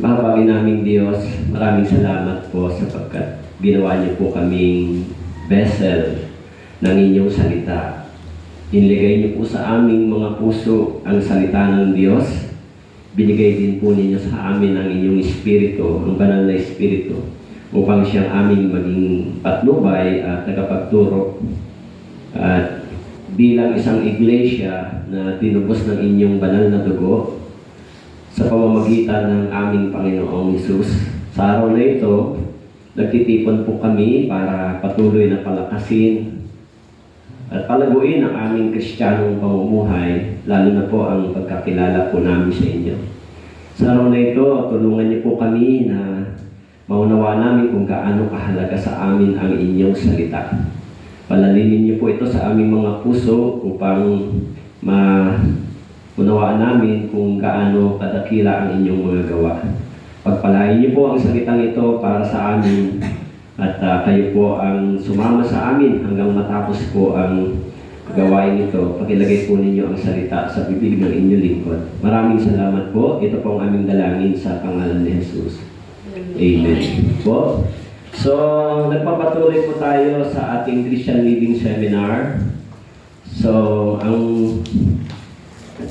Mahabagin naming Diyos, maraming salamat po sapagkat ginawa niyo po kaming vessel ng inyong salita. Inilagay niyo po sa aming mga puso ang salita ng Diyos. Binigay din po ninyo sa amin ang inyong espiritu, ang banal na espiritu, upang siyang aming maging patnubay at tagapagturo. At bilang isang iglesia na tinubos ng inyong banal na dugo, sa pamamagitan ng aming Panginoong Hesus. Sa araw na ito, nagtitipon po kami para patuloy na palakasin at palaguin ang aming kristyanong pamumuhay, lalo na po ang pagkakilala po namin sa inyo. Sa araw na ito, tulungan niyo po kami na maunawa namin kung gaano kahalaga sa amin ang inyong salita. Palalimin niyo po ito sa aming mga puso upang unawaan namin kung gaano kadakila ang inyong mga gawa. Pagpalain niyo po ang salitang ito para sa amin at kayo po ang sumama sa amin hanggang matapos po ang gawain ito. Pakilagay po ninyo ang salita sa bibig ng inyong lingkod. Maraming salamat po. Ito po ang aming dalangin sa pangalan ni Jesus. Amen. Po. So, nagpapatuloy po tayo sa ating Christian Living Seminar. So, ang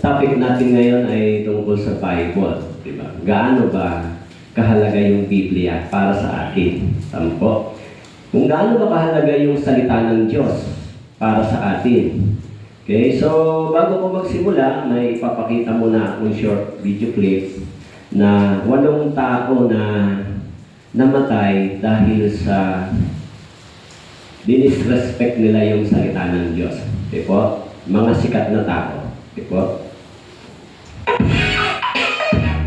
topic natin ngayon ay tungkol sa Bible, diba? Gaano ba kahalaga yung Biblia para sa atin? Tampo. Kung gaano ba kahalaga yung salita ng Diyos para sa atin? Okay, so bago ko magsimula, may ipapakita muna akong short video clip na 8 tao na namatay dahil sa dinisrespect nila yung salita ng Diyos. Okay po? Mga sikat na tao. Okay po?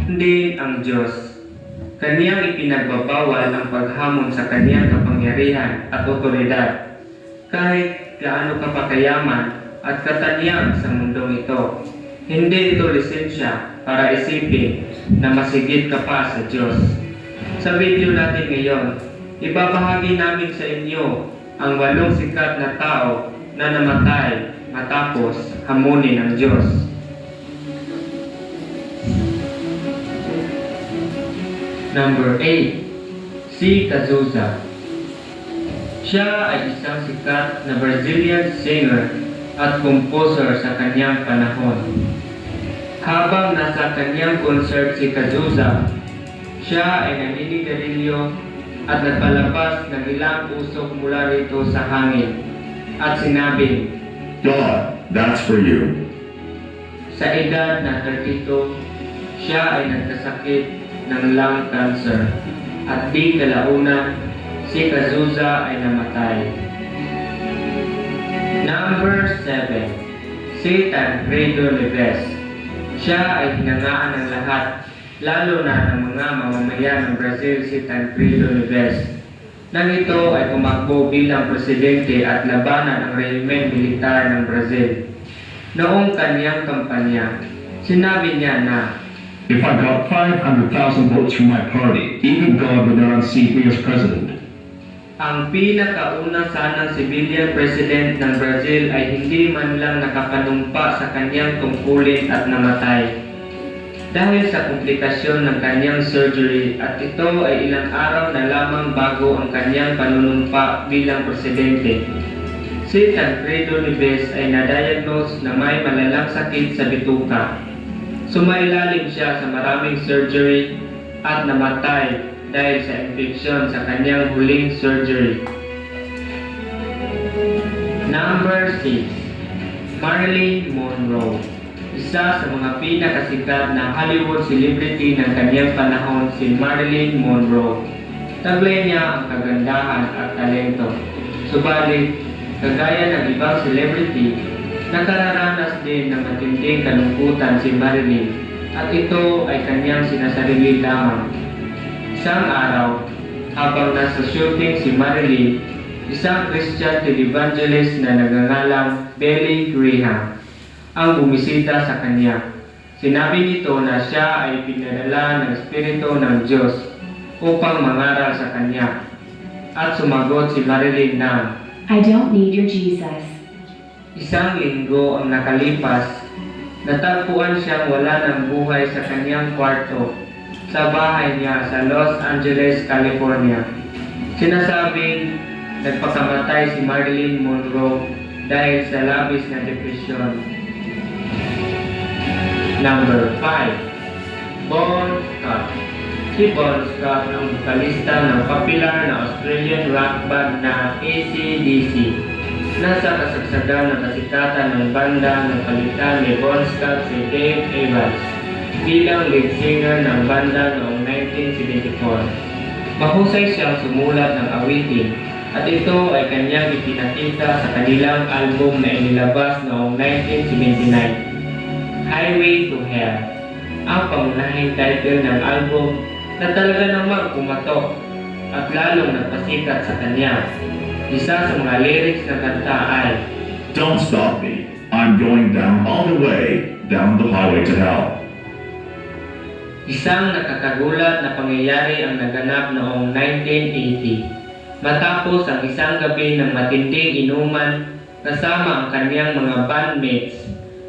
Hindi ang Diyos. Kaniyang ipinagbabawal ang paghamon sa kaniyang kapangyarihan at otoridad. Kahit gaano kapakayaman at katanyag sa mundong ito, hindi ito lisensya para isipin na masigit ka pa sa Diyos. Sa video natin ngayon, ibabahagi namin sa inyo ang 8 sikat na tao na namatay matapos hamunin ng Diyos. Number 8, si Cazuza. Siya ay isang sikat na Brazilian singer at composer sa kanyang panahon. Habang nasa kanyang concert si Cazuza, siya ay naninigarilyo at nagpalabas ng ilang usok mula rito sa hangin at sinabing, God, that's for you. sa edad na 32, siya ay nagkasakit ng lung cancer at di kalaunan si Cazuza ay namatay. Number 7, si Tancredo Neves. Siya ay hinangaan ng lahat, lalo na ng mga mamamayan ng Brazil si Tancredo Neves. Nang ito ay tumakbo bilang presidente at labanan ang rehimen militar ng Brazil. Noong kanyang kampanya, sinabi niya na, If I got 500,000 votes from my party, even God would not unseat me as president. ang pinakauna sanang civilian president ng Brazil ay hindi man lang nakapanumpa sa kanyang tungkulin at namatay. Dahil sa komplikasyon ng kanyang surgery at ito ay ilang araw na lamang bago ang kanyang panunumpa bilang presidente. Si Tancredo Neves ay na-diagnose na may malalang sakit sa bituka. Sumailalim siya sa maraming surgery at namatay dahil sa infeksyon sa kanyang huling surgery. Number 6, Marilyn Monroe. Isa sa mga pinakasikat na Hollywood celebrity ng kanyang panahon si Marilyn Monroe. Taglay niya ang kagandahan at talento. Subalit, kagaya ng ibang celebrity, nakararanas din ng matinding kalungkutan si Marilyn at ito ay kanyang sinasarili lamang. Isang araw, habang nasa shooting si Marilyn, isang Christian televangelist na nagngangalang Billy Graham ang bumisita sa kanya. Sinabi nito na siya ay pinadala ng Espiritu ng Diyos upang mangaral sa kanya. At sumagot si Marilyn na, I don't need your Jesus. Isang linggo ang nakalipas, natagpuan siyang wala ng buhay sa kanyang kwarto. sa bahay niya sa Los Angeles, California. Sinasabing nagpakamatay si Marilyn Monroe dahil sa labis na depresyon. Number 5. Bon Scott. Si Bon Scott ang vokalista ng popular na Australian rock band na AC/DC. Nasa kasagsagan ng kasikatan ng banda ng palitan ni Bon Scott si Dave Evans bilang lead singer ng banda noong 1974. Mahusay siyang sumulat ng awitin at ito ay kanyang ipinakita sa kanilang album na inilabas noong 1979, Highway to Hell. Ang pangunahing title ng album na talaga namang kumatok at lalong nagpasikat sa kanya. Isa sa mga lyrics ng kanta ay, Don't stop me. I'm going down all the way, down the highway to hell. isang nakakagulat na pangyayari ang naganap noong 1980. Matapos ang isang gabi ng matinding inuman kasama ang kanyang mga bandmates,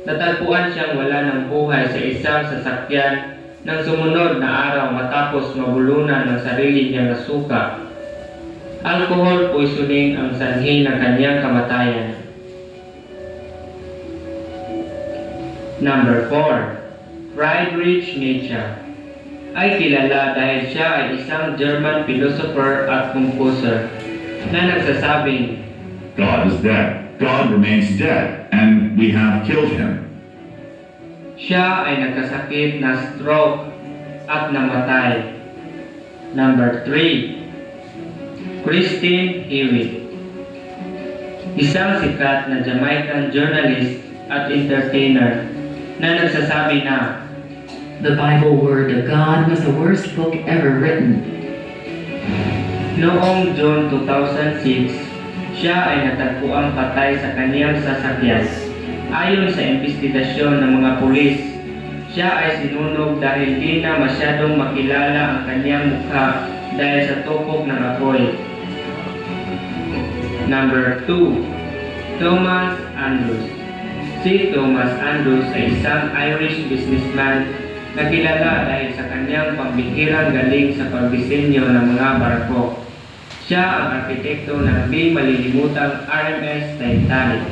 natagpuan siyang wala ng buhay sa isang sasakyan ng sumunod na araw matapos mabulunan ng sarili niyang nasuka. Alcohol poisoning ang sanhi ng kanyang kamatayan. Number 4. Friedrich Nietzsche ay kilala dahil siya ay isang German philosopher at composer na nagsasabing, God is dead. God remains dead, and we have killed him. siya ay nagkasakit na stroke at namatay. Number 3. Christine Hewitt, isang sikat na Jamaican journalist at entertainer na nagsasabi na, The Bible Word of God was the worst book ever written. noong June 2006, siya ay natagpuang patay sa kaniyang sasakyan. Ayon sa investigasyon ng mga pulis, siya ay sinunog dahil di na masyadong makilala ang kaniyang mukha dahil sa tupok ng apoy. Number 2. Thomas Andrews. Si Thomas Andrews ay isang Irish businessman na kilala dahil sa kanyang pambihirang galing sa pagdisenyo ng mga barko. Siya ang arkitekto ng di malilimutang RMS Titanic.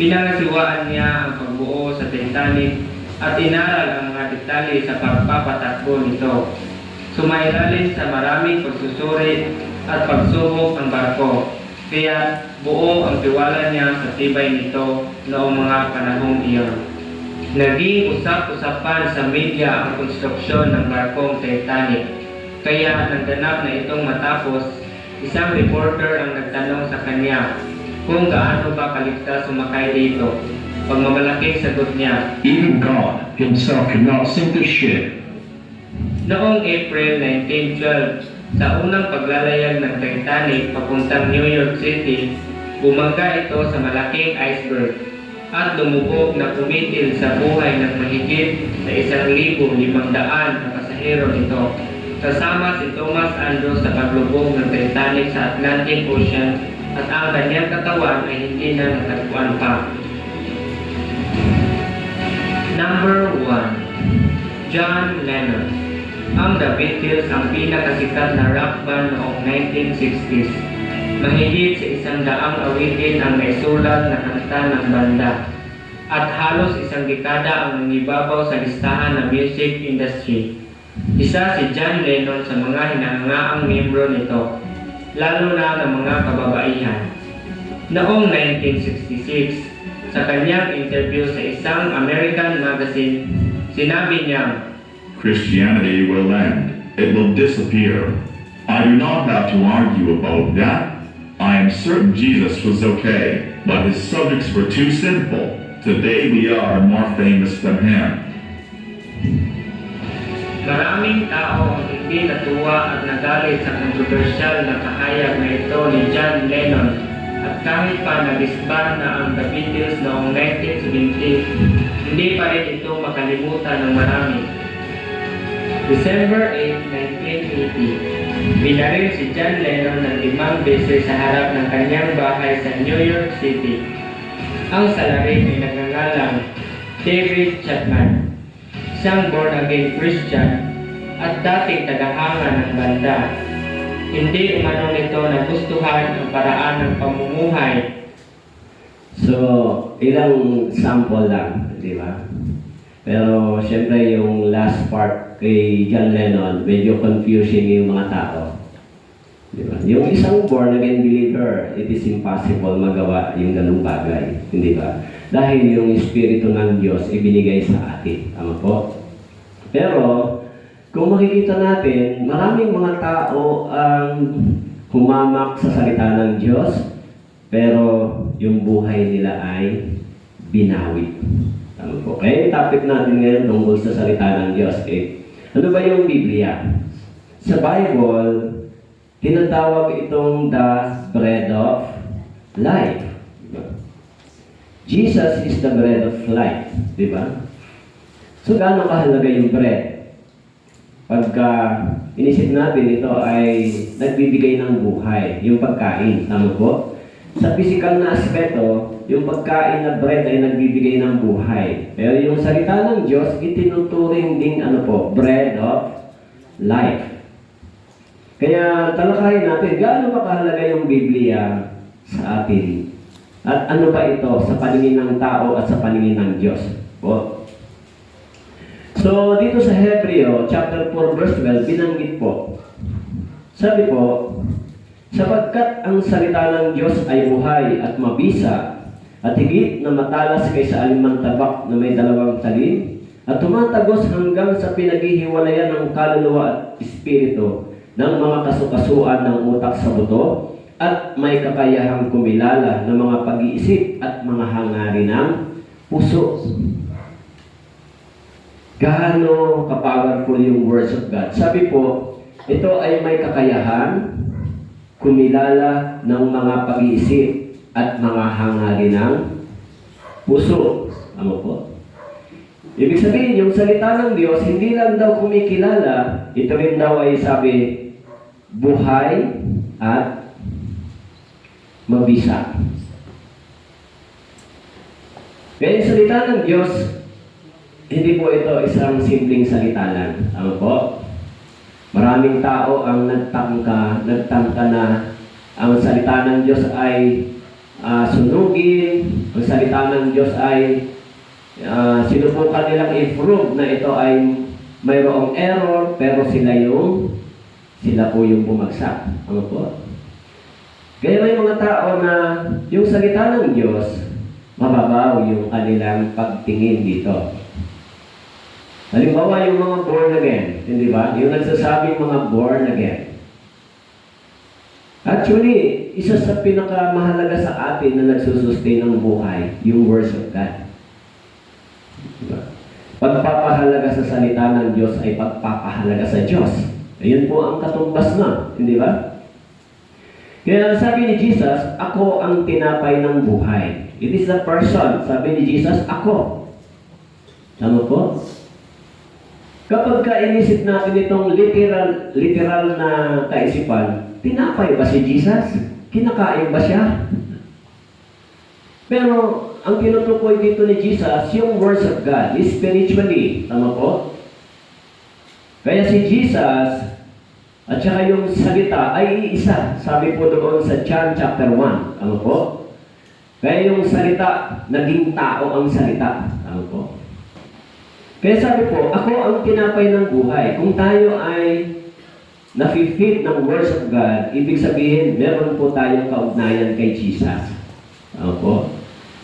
Pinangasiwaan niya ang pagbuo sa Titanic at inaral ang mga detalye sa pagpapatakbo nito. Sumailalim sa maraming pagsusuri at pagsubok ng barko, kaya buo ang tiwala niya sa tibay nito noong mga panahong iyon. Naging usap-usapan sa media ang konstruksyon ng barkong Titanic, kaya nagganap na itong matapos, isang reporter ang nagtanong sa kanya kung gaano ba kaligtas sumakay dito. Pagmamalaking sagot niya, Even God himself cannot sink the ship. noong April 1912, sa unang paglalayag ng Titanic papuntang New York City, bumangga ito sa malaking iceberg at lumubog na pumitil sa buhay ng mahigit sa 1,500 na pasahero nito. Kasama si Thomas Andrews sa paglubog ng Titanic sa Atlantic Ocean at ang kanyang katawan ay hindi na natagpuan pa. Number 1. John Lennon. Ang The Beatles ang pinakasikat na rock band noong 1960s. Mahigit sa 100 awitin ang naisulat na kanta ng banda. At halos isang dekada ang nangibabaw sa listahan ng music industry. Isa si John Lennon sa mga hinahangaang miyembro nito, lalo na ng mga kababaihan. Noong 1966, sa kanyang interview sa isang American magazine, sinabi niya, Christianity will end. It will disappear. I do not have to argue about that. I am certain Jesus was okay, but his subjects were too sinful. Today we are more famous than him. maraming tao ang hindi natuwa at nagalit sa kontrobersyal na kahayag na ito ni John Lennon, at kahit pa nag-disband na ang The Beatles noong 1970, hindi pa rin ito makalimutan ng marami. December 8, 1980, binaril si John Lennon ng 5 beses sa harap ng kanyang bahay sa New York City. Ang salarin ay nagngangalang David Chapman, isang born-again Christian at dating tagahanga ng banda. Hindi umano nito nagustuhan ang paraan ng pamumuhay. So, ilang sample lang, di ba? Pero, syempre, yung last part kay John Lennon, medyo confusing yung mga tao. Di ba? Yung isang born again believer, it is impossible magawa yung ganung bagay. Hindi ba? Dahil yung Espiritu ng Diyos ibinigay sa atin. Tama po? Pero, kung makikita natin, maraming mga tao ang humamak sa salita ng Diyos, pero yung buhay nila ay binawi. Tama po. Kaya yung topic natin ngayon tungkol sa salita ng Diyos. Ano ba yung Biblia? Sa Bible, tinatawag itong the bread of life. Jesus is the bread of life. Di ba? So, gaano kahalaga yung bread? Pagka inisip natin, ito ay nagbibigay ng buhay, yung pagkain. Tama po? Sa physical na aspeto, yung pagkain na bread ay nagbibigay ng buhay. Pero yung salita ng Diyos, itinuturing ding bread of life. Kaya talakayin natin, gaano ba kahalaga yung Biblia sa atin? At ano ba ito sa paningin ng tao at sa paningin ng Diyos? Po. So, dito sa Hebreo, chapter 4, verse 12, binanggit po. Sabi po, sapagkat ang salita ng Diyos ay buhay at mabisa, at higit na matalas kaysa alimang tabak na may dalawang talim, at tumatagos hanggang sa pinaghihiwalayan ng kaluluwa at espiritu ng mga kasukasuan ng utak sa buto, at may kakayahang kumilala ng mga pag-iisip at mga hangarin ng puso. Gaano ka-powerful yung words of God. Sabi po, ito ay may kakayahan kumilala ng mga pag-iisip at mga hangarin ng puso. Ano po? Ibig sabihin, yung salita ng Diyos, hindi lang daw kumikilala, ito rin daw ay sabi, buhay at mabisa. Kaya yung salita ng Diyos, hindi po ito isang simpleng salita lang. Ano po? Maraming tao ang nagtangka na ang salita ng Diyos ay sunugin, ang salita ng Diyos ay sinubukan nilang i-prove na ito ay mayroong error, pero sila po yung bumagsak. Ano po? Kaya may mga tao na yung salita ng Diyos, mababaw yung kanilang pagtingin dito. Halimbawa yung mga born again, hindi ba? Yung nagsasabing mga born again. Actually, isa sa pinakamahalaga sa atin na nagsusustain ng buhay, yung words of God. Diba? Pagpapahalaga sa salita ng Diyos ay pagpapahalaga sa Diyos. Ayun po ang katumbas na, hindi ba? Kaya sabi ni Jesus, ako ang tinapay ng buhay. It is the person. Sabi ni Jesus, ako. Tama po? Kapag inisip natin itong literal na kaisipan, tinapay ba si Jesus? Kinakain ba siya? Pero ang tinutukoy dito ni Jesus, yung words of God, spiritually. Tama po? Kaya si Jesus at saka yung salita ay iisa. Sabi po doon sa John chapter 1. Tama po? Kaya yung salita, naging tao ang salita. Tama po? Kaya sabi po, ako ang tinapay ng buhay. Kung tayo ay nafi-fit ng words of God, ibig sabihin, meron po tayong kaugnayan kay Jesus. Ano po?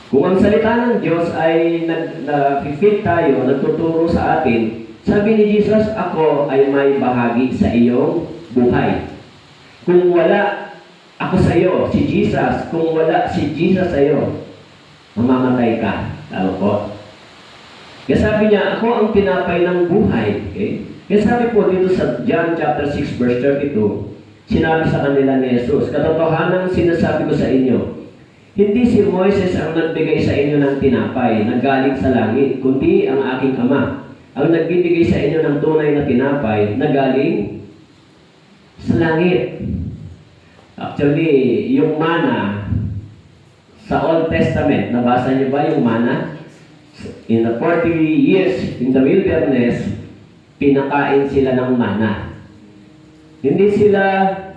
Kung ang salita ng Diyos ay nafi-fit tayo, nagtuturo sa atin, sabi ni Jesus, ako ay may bahagi sa iyong buhay. Kung wala ako sa iyo, si Jesus, kung wala si Jesus sa iyo, mamamatay ka. Ano po? Kaya sabi niya, ako ang tinapay ng buhay. Okay? Kaya sabi po dito sa John chapter 6 verse 32, sinabi sa kanila ni Jesus, katotohanan sinasabi ko sa inyo, hindi si Moises ang nagbigay sa inyo ng tinapay na galing sa langit, kundi ang aking Ama. Ang nagbibigay sa inyo ng tunay na tinapay na galing sa langit. Actually, yung mana sa Old Testament, nabasa niyo ba yung mana? In the 40 years in the wilderness, pinakain sila ng mana. Hindi sila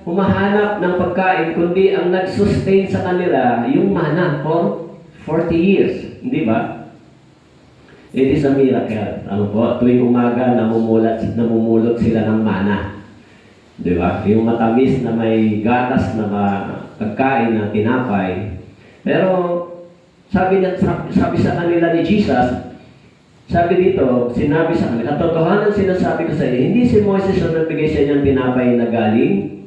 humahanap ng pagkain, kundi ang nag-sustain sa kanila yung mana for 40 years. Hindi ba? It is a miracle. Ano po? Tuwing umaga, namumulot sila ng mana. Di ba? Yung matamis na may gatas na pagkain na tinapay. Pero sabi sa kanila ni Jesus, sabi dito, sinabi sa kanila, katotohanan sinasabi ko sa inyo, hindi si Moses ang nagbigay sa inyo ng tinapay na galing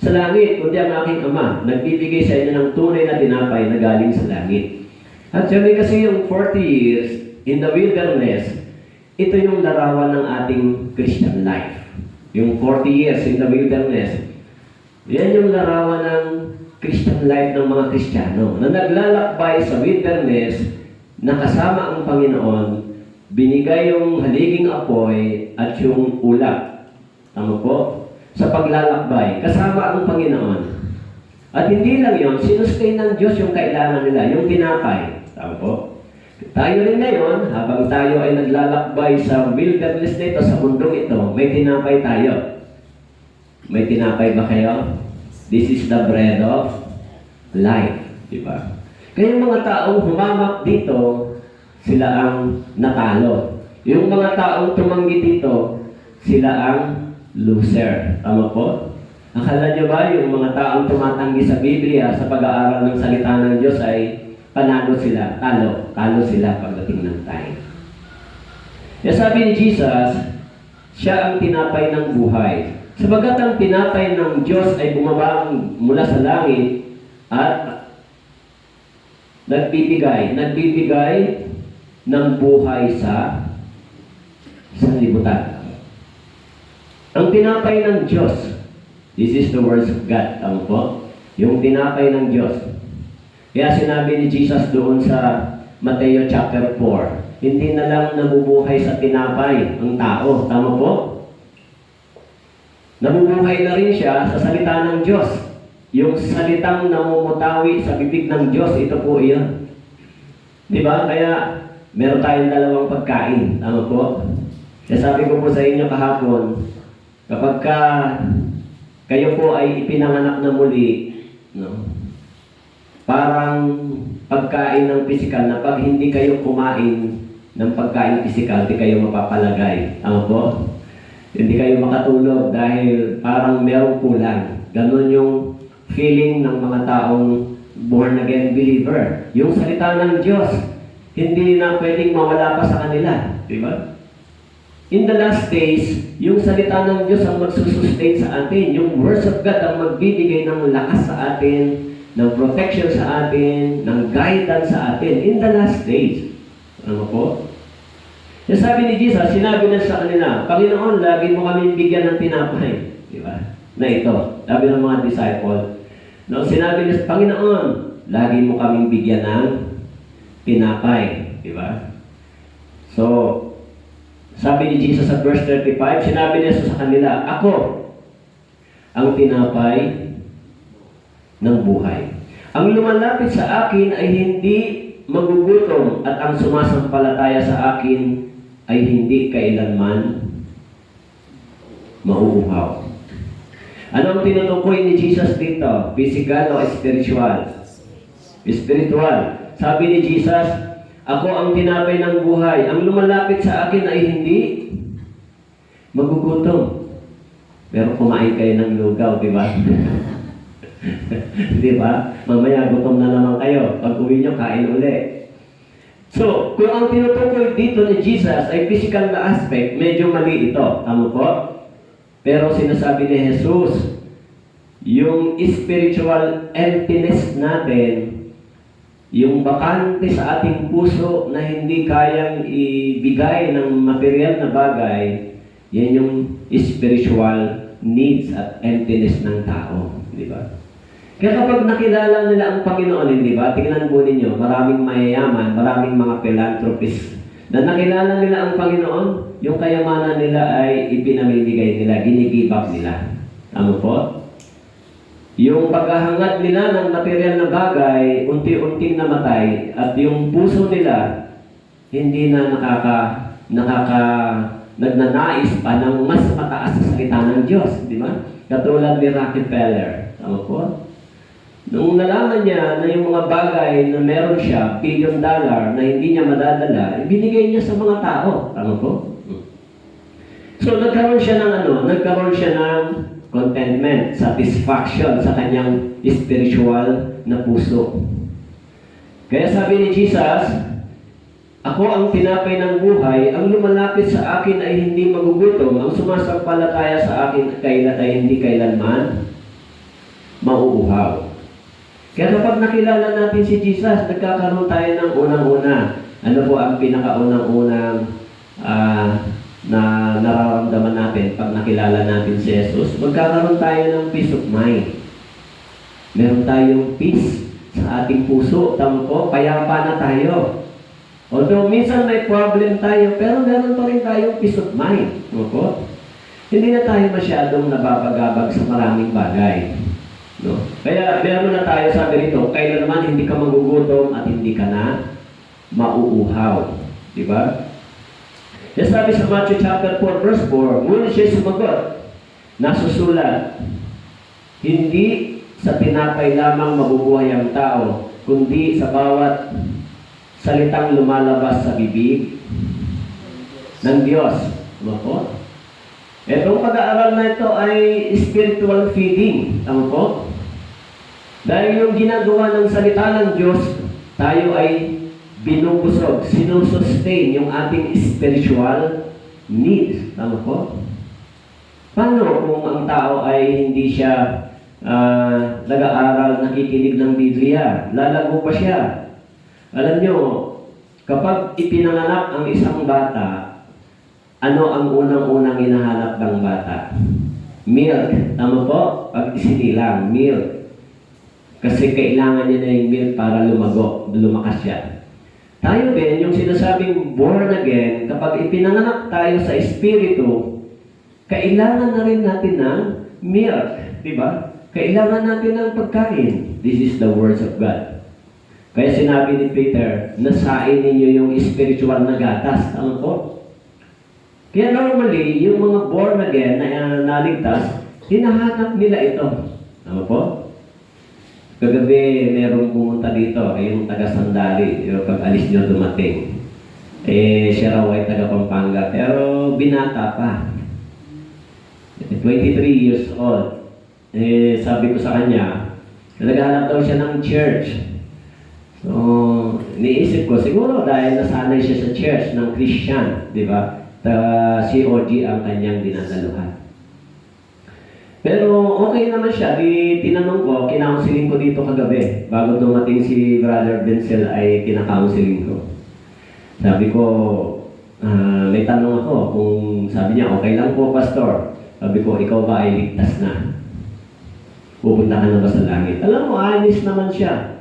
sa langit, kundi ang aking Ama, nagbibigay sa inyo ng tunay na tinapay na galing sa langit. At sabi kasi yung 40 years in the wilderness, ito yung larawan ng ating Christian life. Yung 40 years in the wilderness, yan yung larawan ng Christian life ng mga Kristiyano na naglalakbay sa wilderness na kasama ang Panginoon, binigay yung haliging apoy at yung ulap. Tama po? Sa paglalakbay, kasama ang Panginoon. At hindi lang yun, sinustain ng Diyos yung kailangan nila, yung tinapay. Tama po? Tayo rin ngayon, habang tayo ay naglalakbay sa wilderness na ito, sa mundong ito, may tinapay tayo. May tinapay ba kayo? This is the bread of life. Diba? Kaya yung mga taong humamak dito, sila ang natalo. Yung mga taong tumanggi dito, sila ang loser. Tama po? Akala nyo ba yung mga taong tumatanggi sa Biblia sa pag-aaral ng salita ng Diyos ay panalo sila, talo sila pagdating ng time. Kaya sabi ni Jesus, siya ang tinapay ng buhay. Sabagat ang tinapay ng Diyos ay bumaba mula sa langit at nagbibigay ng buhay sa sanlibutan. Ang tinapay ng Diyos, this is the words of God. Tama po? Yung tinapay ng Diyos. Kaya sinabi ni Jesus doon sa Mateo chapter 4, hindi na lang nabubuhay sa tinapay ang tao. Tama po? Nabubuhay na rin siya sa salita ng Diyos. Yung salitang namumutawi sa bibig ng Diyos, ito po iyon. Di ba? Kaya meron tayong dalawang pagkain. Tama po? Kaya sabi ko po sa inyo kahapon, kapag kayo po ay ipinanganak na muli, no? Parang pagkain ng pisikal na pag hindi kayo kumain ng pagkain pisikal, di kayo mapapalagay. Tama po? Hindi kayo makatulog dahil parang merong kulang. Ganon yung feeling ng mga taong born again believer. Yung salita ng Diyos, hindi na pwedeng mawala pa sa kanila. Di ba? In the last days, yung salita ng Diyos ang magsusustain sa atin. Yung words of God ang magbibigay ng lakas sa atin, ng protection sa atin, ng guidance sa atin. In the last days. Ano po? Yung sabi ni Jesus, sinabi na sa kanila, Panginoon, lagi mo kami bigyan ng tinapay. Di ba? Na ito. Sabi ng mga disciple. No, sinabi niya, Panginoon, lagi mo kaming bigyan ng tinapay. Di ba? So, sabi ni Jesus sa verse 35, sinabi niya sa kanila, ako ang tinapay ng buhay. Ang lumalapit sa akin ay hindi magugutom at ang sumasampalataya sa akin ay hindi kailanman mauuhaw. Ano ang tinutukoy ni Jesus dito? Physical o spiritual? Spiritual. Sabi ni Jesus, ako ang tinapay ng buhay. Ang lumalapit sa akin ay hindi magugutom. Pero kumain kayo ng lugaw, di ba? Di ba? Mamaya gutom na naman kayo. Pag uwi nyo, kain uli. So, kung ang tinutukoy dito ni Jesus ay physical na aspect, medyo mali ito. Tama po? Pero sinasabi ni Jesus, yung spiritual emptiness natin, yung bakante sa ating puso na hindi kayang ibigay ng material na bagay, yan yung spiritual needs at emptiness ng tao. Di ba? Kaya kapag nakilala nila ang Panginoon, di ba? Tingnan po ninyo, maraming mayayaman, maraming mga philanthropists na nakilala nila ang Panginoon, yung kayamanan nila ay ipinamimigay nila, ginigib up nila. Ano po? Yung paghahangad nila ng material na bagay, unti-unting namatay, at yung puso nila, hindi na nagnanais pa ng mas mataas sa salita ng Diyos, di ba? Katulad ni Rockefeller. Tama po? Nung nalaman niya na yung mga bagay na meron siya, $1 billion, na hindi niya madadala, ibinigay niya sa mga tao. Tama po? So, nagkaroon siya ng nagkaroon siya ng contentment, satisfaction sa kanyang spiritual na puso. Kaya sabi ni Jesus, ako ang tinapay ng buhay, ang lumalapit sa akin ay hindi magugutom, ang sumasampalataya sa akin ay hindi kailanman mauuhaw. Kaya kapag nakilala natin si Jesus, nagkakaroon tayo ng unang-una. Ano po ang pinakaunang-unang na nararamdaman natin pag nakilala natin si Jesus? Magkakaroon tayo ng peace of mind. Meron tayong peace sa ating puso. Tama po, payapa na tayo. Although minsan may problem tayo, pero meron pa rin tayong peace of mind. Tama po? Hindi na tayo masyadong nababagabag sa maraming bagay. No? Kaya meron na tayo, sabi rito, kailan naman hindi ka magugutom at hindi ka na mauuhaw. Diba? Kaya sabi sa Matthew chapter 4 verse 4, ngunit siya sumagot, nasusulat, hindi sa tinapay lamang mabubuhay ang tao, kundi sa bawat salitang lumalabas sa bibig ng Diyos. Tama po? Itong pag-aaral na ito ay spiritual feeding. Tama po? Dahil yung ginagawa ng salita ng Diyos, tayo ay binubusog, sinusustain yung ating spiritual needs. Tama po? Paano kung ang tao ay hindi siya nag-aaral, nakikinig ng Biblia? Lalago pa siya. Alam nyo, kapag ipinanganak ang isang bata, ano ang unang-unang hinahanap ng bata? Milk. Tama po? Pag isinilang, milk. Kasi kailangan niya na yung milk para lumakas siya. Tayo din, yung sinasabing born again, kapag ipinanganak tayo sa Espiritu, kailangan na rin natin ng milk. Diba? Kailangan natin ng pagkain. This is the words of God. Kaya sinabi ni Peter, nasain ninyo yung spiritual na gatas. Ano po? Kaya normally, yung mga born again na naligtas, hinahanap nila ito. Ano po? Kagabi, merong pumunta dito, yung taga-Sandali, yung pag-alis nyo dumating. Siya raw ay taga-Pampanga, pero binata pa. 23 years old. Sabi ko sa kanya, naghahanap daw siya ng church. So, niisip ko, siguro dahil nasanay siya sa church ng Christian, di ba? COG ang kanyang dinadaluhan. Pero okay naman siya. Tinanong ko, kinaunseling ko dito kagabi. Bago dumating si Brother Denzel ay kinakaunseling ko. Sabi ko, may tanong ako kung sabi niya, okay lang po, Pastor. Sabi ko, ikaw ba ay ligtas na? Pupunta ka na ba sa langit? Alam mo, honest naman siya.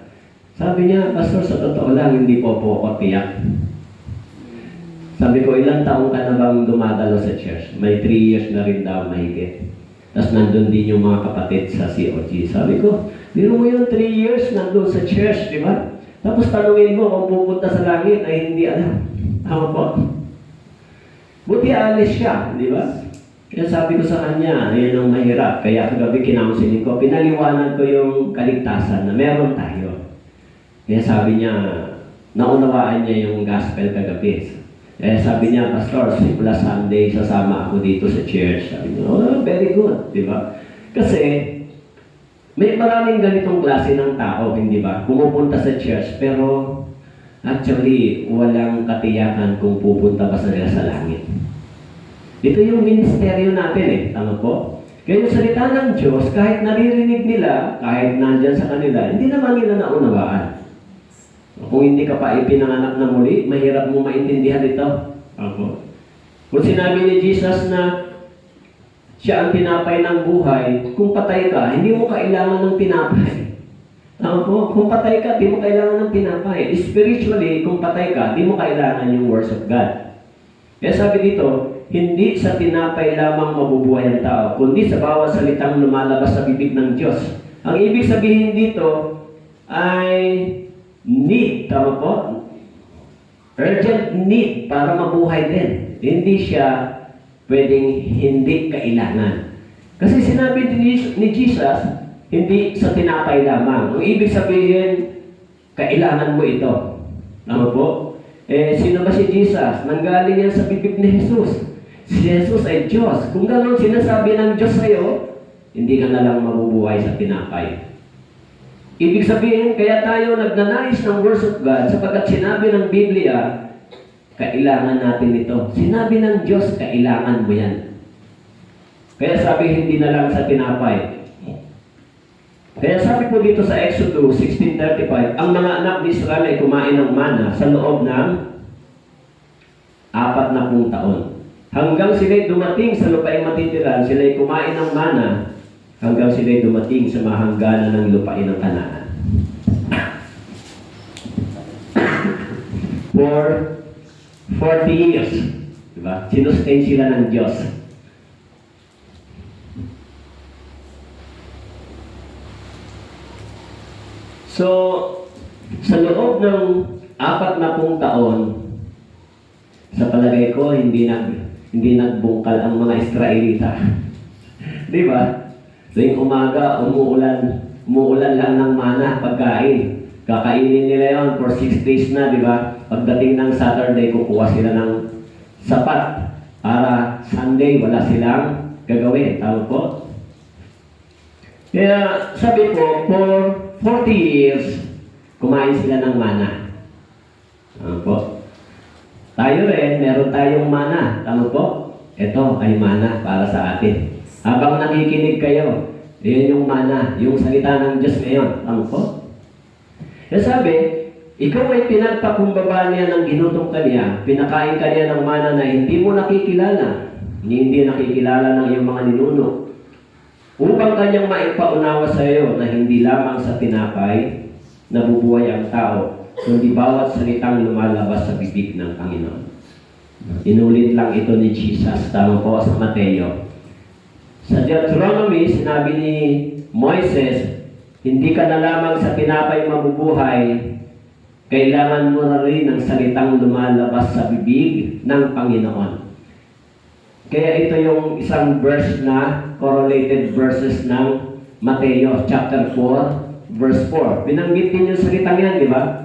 Sabi niya, Pastor, sa totoo lang, hindi po ako tiyak. Sabi ko, ilang taong ka na bang dumadalo sa church? May 3 years na rin daw mahigit. Tapos nandun din yung mga kapatid sa COG. Sabi ko, biro mo yung 3 years nandun sa church, di ba? Tapos tanungin mo kung pupunta sa langit ay hindi alam. Tama po. Buti alis siya, di ba? Kaya sabi ko sa kanya, yan ang mahirap. Kaya kagabi kinaunseling ko, pinaliwanag ko yung kaligtasan na meron tayo. Kaya sabi niya, naunawaan niya yung gospel kagabi. Eh, sabi niya, Pastor, simula Sunday, sasama ako dito sa church. Sabi niya, oh, very good, di ba? Kasi, may maraming ganitong klase ng tao, hindi ba? Pumupunta sa church, pero actually, walang katiyakan kung pupunta ba sila sa langit. Ito yung ministeryo natin eh, tama po? Kaya yung salita ng Diyos, kahit naririnig nila, kahit nandyan sa kanila, hindi naman nila naunawaan. Kung hindi ka pa ipinanganak na muli, mahirap mo maintindihan ito. Ako. Kung sinabi ni Jesus na siya ang tinapay ng buhay, kung patay ka, hindi mo kailangan ng tinapay. Ako. Kung patay ka, di mo kailangan ng tinapay. Spiritually, kung patay ka, di mo kailangan yung words of God. Kaya sabi dito, hindi sa tinapay lamang mabubuhay ang tao, kundi sa bawat salitang lumalabas sa bibig ng Diyos. Ang ibig sabihin dito ay need, tama po? Urgent need para mabuhay din. Hindi siya pwedeng hindi kailangan. Kasi sinabi ni Jesus, hindi sa tinapay lamang. Ang ibig sabihin, kailangan mo ito. Tama po? Sino ba si Jesus? Nanggaling yan sa bibig ni Jesus. Si Jesus ay Diyos. Kung gano'n sinasabi ng Diyos sa'yo, hindi ka na lang mabubuhay sa tinapay. Ibig sabihin, kaya tayo nagnanais ng words of God sapagkat sinabi ng Biblia, kailangan natin ito. Sinabi ng Diyos, kailangan mo yan. Kaya sabi, hindi na lang sa tinapay. Kaya sabi po dito sa Exodus 16:35, ang mga anak ni Israel ay kumain ng mana sa loob ng 40 taon. Hanggang sila'y dumating sa lupaing matitiran, sila'y kumain ng mana hanggang sila'y dumating sa mahangganan ng lupain ng Kanaan. For 40 years, diba? Sinustain sila ng Diyos. So, sa loob ng 40 taon, sa palagay ko, hindi nagbungkal ang mga Israelita. Di ba? Tuwing umaga, umuulan lang ng mana, pagkain. Kakainin nila yon for 6 days na, di ba? Pagdating ng Saturday, kukuha sila ng sapat para Sunday, wala silang gagawin. Tama po? Kaya sabi ko, for 40 years, kumain sila ng mana. Tama po? Tayo rin, meron tayong mana. Tama po? Ito ay mana para sa atin. Habang nakikinig kayo, yun yung mana, yung salita ng Diyos ngayon. Tama po? Kaya sabi, ikaw ay pinagpakumbaba niya ng ginutong kanya, pinakain kanya ng mana na hindi mo nakikilala, hindi nakikilala ng iyong mga ninuno, upang kanyang maipaunawa sa iyo na hindi lamang sa tinapay nabubuhay ang tao, kundi bawat salitang lumalabas sa bibig ng Panginoon. Inulit lang ito ni Jesus, tama po sa Mateo. Sa Deuteronomy, sinabi ni Moises, hindi ka na lamang sa tinapay mabubuhay, kailangan mo na rin ng salitang lumalabas sa bibig ng Panginoon. Kaya ito yung isang verse na correlated verses ng Mateo chapter 4, verse 4. Binanggit din yung salitang yan, di ba?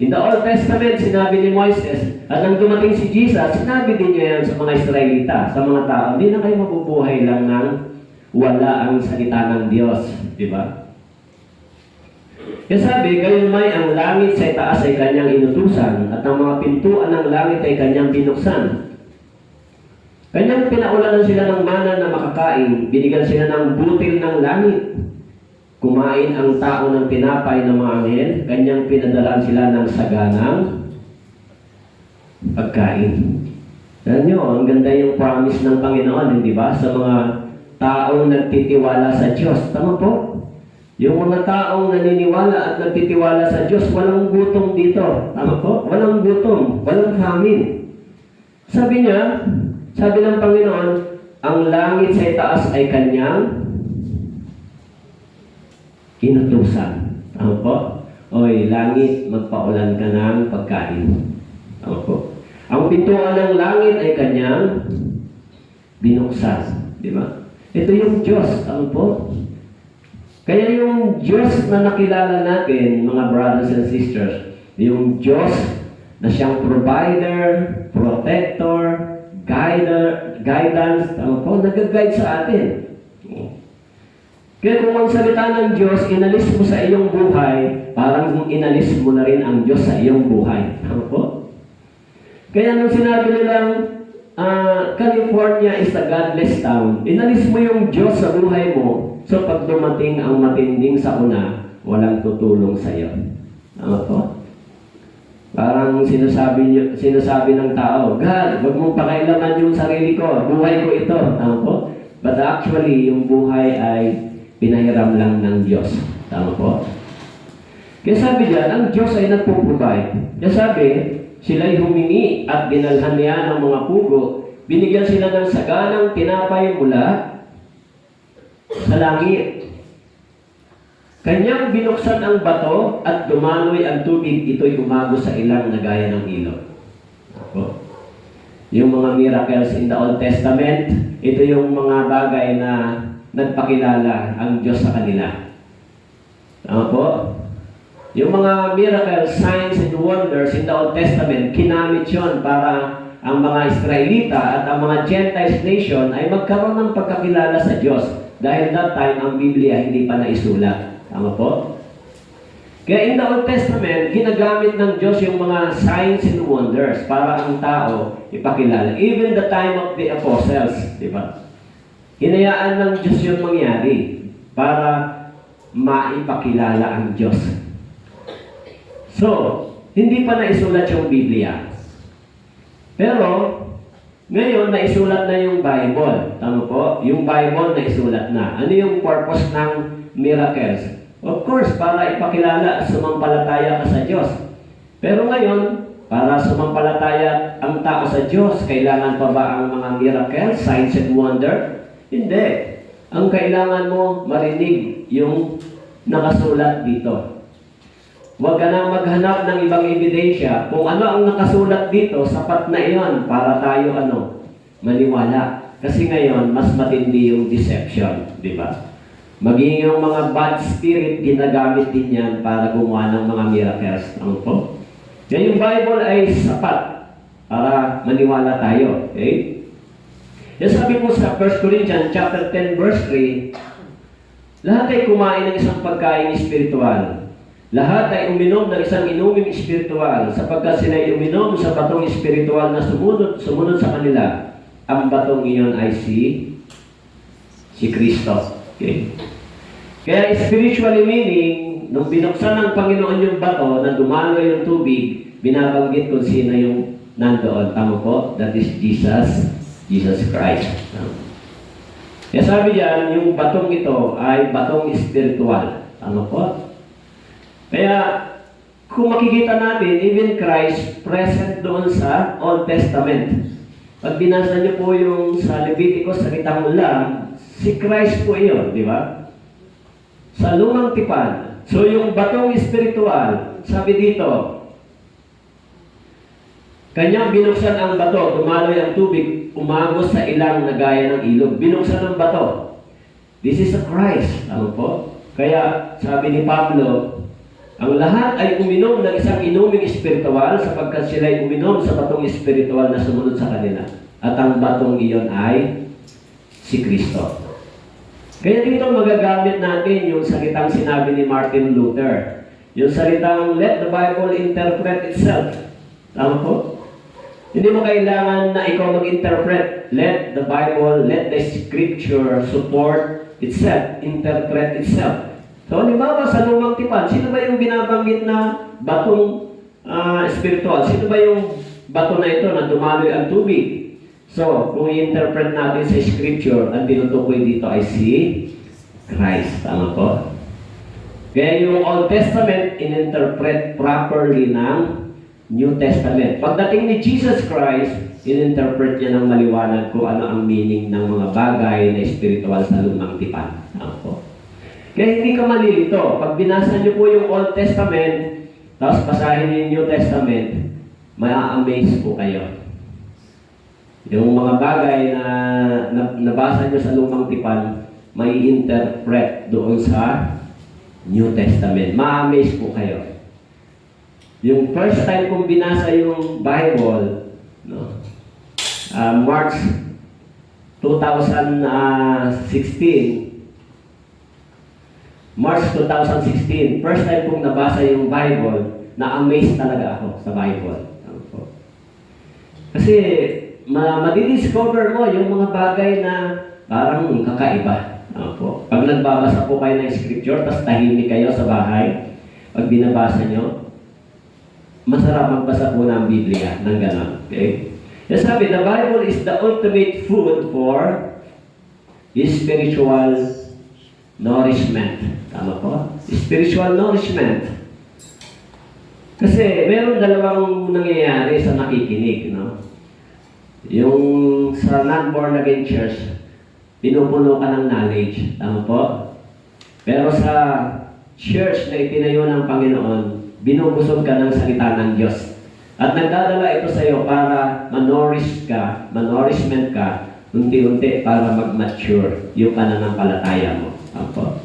In the Old Testament, sinabi ni Moises, at nang dumating si Jesus, sinabi din niya yan sa mga Israelita, sa mga tao, hindi na kayo mabubuhay lang ng wala ang salita ng Diyos. Di ba? Kaya sabi, gayon may ang langit sa itaas ay kanyang inutusan, at ang mga pintuan ng langit ay kanyang binuksan. Kanyang pinaulanan sila ng mana na makakain, binigyan sila ng butil ng langit. Kumain ang tao ng tinapay ng mga anghel, kanyang pinadalaan sila ng saganang pagkain. Alam nyo, ang ganda yung promise ng Panginoon, hindi ba? Sa mga taong nagtitiwala sa Diyos. Tama po? Yung mga taong naniniwala at nagtitiwala sa Diyos, walang gutom dito. Tama po? Walang gutom, walang famine. Sabi niya, sabi ng Panginoon, ang langit sa itaas ay kanyang inutusan. Tama po? Oy, langit, magpaulan ka ng pagkain. Tama po? Ang pintuan ng langit ay kanyang binuksan. Di ba? Ito yung Diyos. Tama po? Kaya yung Diyos na nakilala natin, mga brothers and sisters, yung Diyos na siyang provider, protector, guidance, tama po, nag-guide sa atin. Kaya kung ang salita ng Diyos, inalis mo sa iyong buhay, parang inalis mo na rin ang Diyos sa iyong buhay. Tama po? Kaya nung sinabi nilang, California is a godless town, inalis mo yung Diyos sa buhay mo, so pag dumating ang matinding sakuna, walang tutulong sa iyo. Tama po? Parang sinasabi ng tao, God, wag mong pakailaman yung sarili ko, buhay ko ito. Tama po? But actually, yung buhay ay pinahiram lang ng Diyos. Tama po? Kaya sabi diyan, ang Diyos ay nagpo-provide. Kaya sabi, sila'y humingi at dinalhan niya ng mga pugo, binigyan sila ng saganang tinapay mula sa langit. Kanyang binuksan ang bato at dumaloy ang tubig, ito'y umago sa ilang na gaya ng ilog. Ako. Yung mga miracles in the Old Testament, ito yung mga bagay na nagpakilala ang Diyos sa kanila. Tama po? Yung mga miracles, signs, and wonders in the Old Testament, kinamit yun para ang mga Israelita at ang mga Gentiles nation ay magkaroon ng pagkakilala sa Diyos. Dahil that time, ang Biblia hindi pa naisulat. Tama po? Kaya in the Old Testament, ginagamit ng Diyos yung mga signs and wonders para ang tao ipakilala. Even the time of the apostles, di ba? Hinayaan ng Diyos yung mangyari para maipakilala ang Diyos. So, hindi pa naisulat yung Biblia. Pero, ngayon, naisulat na yung Bible. Tama po? Yung Bible naisulat na. Ano yung purpose ng miracles? Of course, para ipakilala at sumampalataya ka sa Diyos. Pero ngayon, para sumampalataya ang tao sa Diyos, kailangan pa ba ang mga miracles, signs and wonder? Hindi. Ang kailangan mo marinig yung nakasulat dito. Huwag ka nang maghanap ng ibang ebidensya. Kung ano ang nakasulat dito, sapat na iyon para tayo maniwala. Kasi ngayon, mas matindi yung deception, di ba? Maging yung mga bad spirit, ginagamit din yan para gumawa ng mga miracles. Ano po? Kaya yung Bible ay sapat para maniwala tayo. Okay? Yan sabi po sa 1 Corinthians chapter 10 verse 3, lahat ay kumain ng isang pagkain espiritual. Lahat ay uminom ng isang inuming espiritual sapagkat sila ay uminom sa batong espiritual na sumunod sa kanila. Ang batong iyon ay si Kristo. Okay. Kaya spiritually meaning, nung binuksan ng Panginoon yung bato na dumalo yung tubig, binabanggit kung sino yung nandoon. Tama po? That is Jesus Christ. Kaya sabi diyan, yung batong ito ay batong spiritual. Tama po? Kaya, kung makikita natin, even Christ present doon sa Old Testament. Pag binasa niyo po yung sa Leviticus, salitang ulam, si Christ po iyon, di ba? Sa lumang tipan. So yung batong espiritual, sabi dito, kanyang binuksan ang bato, dumaloy ang tubig, umagos sa ilang na gaya ng ilog. Binuksan ang bato. This is a Christ. Ano po? Kaya sabi ni Pablo, ang lahat ay uminom ng isang inuming espiritual sapagkat sila ay uminom sa batong espiritual na sumunod sa kanila. At ang batong iyon ay si Kristo. Kaya dito magagamit natin yung salitang sinabi ni Martin Luther. Yung salitang, let the Bible interpret itself. Tama po? Hindi mo kailangan na ikaw mag-interpret. Let the Bible, let the Scripture support itself, interpret itself. So, halimbawa sa lumang tipan, sino ba yung binabanggit na batong spiritual? Sino ba yung bato na ito na dumaloy ang tubig? So, kung i-interpret natin sa Scripture, ang tinutukoy dito ay si Christ. Tama po? Kaya yung Old Testament, in-interpret properly ng New Testament. Pagdating ni Jesus Christ, in-interpret niya ng maliwanag kung ano ang meaning ng mga bagay na spiritual sa lumang tipan. Tama po? Kaya hindi ka malilito. Pag binasa niyo po yung Old Testament, tapos basahin niyo yung New Testament, ma-amaze po kayo. Yung mga bagay na nabasa niyo sa lumang tipan, may interpret doon sa New Testament. Ma-amaze po kayo. Yung first time kong binasa yung Bible, March 2016, first time kong nabasa yung Bible, na-amaze talaga ako sa Bible. Kasi, madidiscover mo yung mga bagay na parang kakaiba. Pag nagbabasa po kayo ng scripture, tapos tahimik kayo sa bahay, pag binabasa nyo, masarap magbasa po ng Biblia ng gano'n. Okay? Kaya sabi, the Bible is the ultimate food for spiritual nourishment. Tama po? Spiritual nourishment. Kasi meron dalawang nangyayari sa nakikinig, no? Yung sa non-born again church, pinupuno ka ng knowledge. Tama po? Pero sa church na itinayo ng Panginoon, binubusog ka ng salita ng Diyos. At nagdadala ito sa iyo para manourishment ka, unti-unti para mag-mature yung pananampalataya mo. Apo.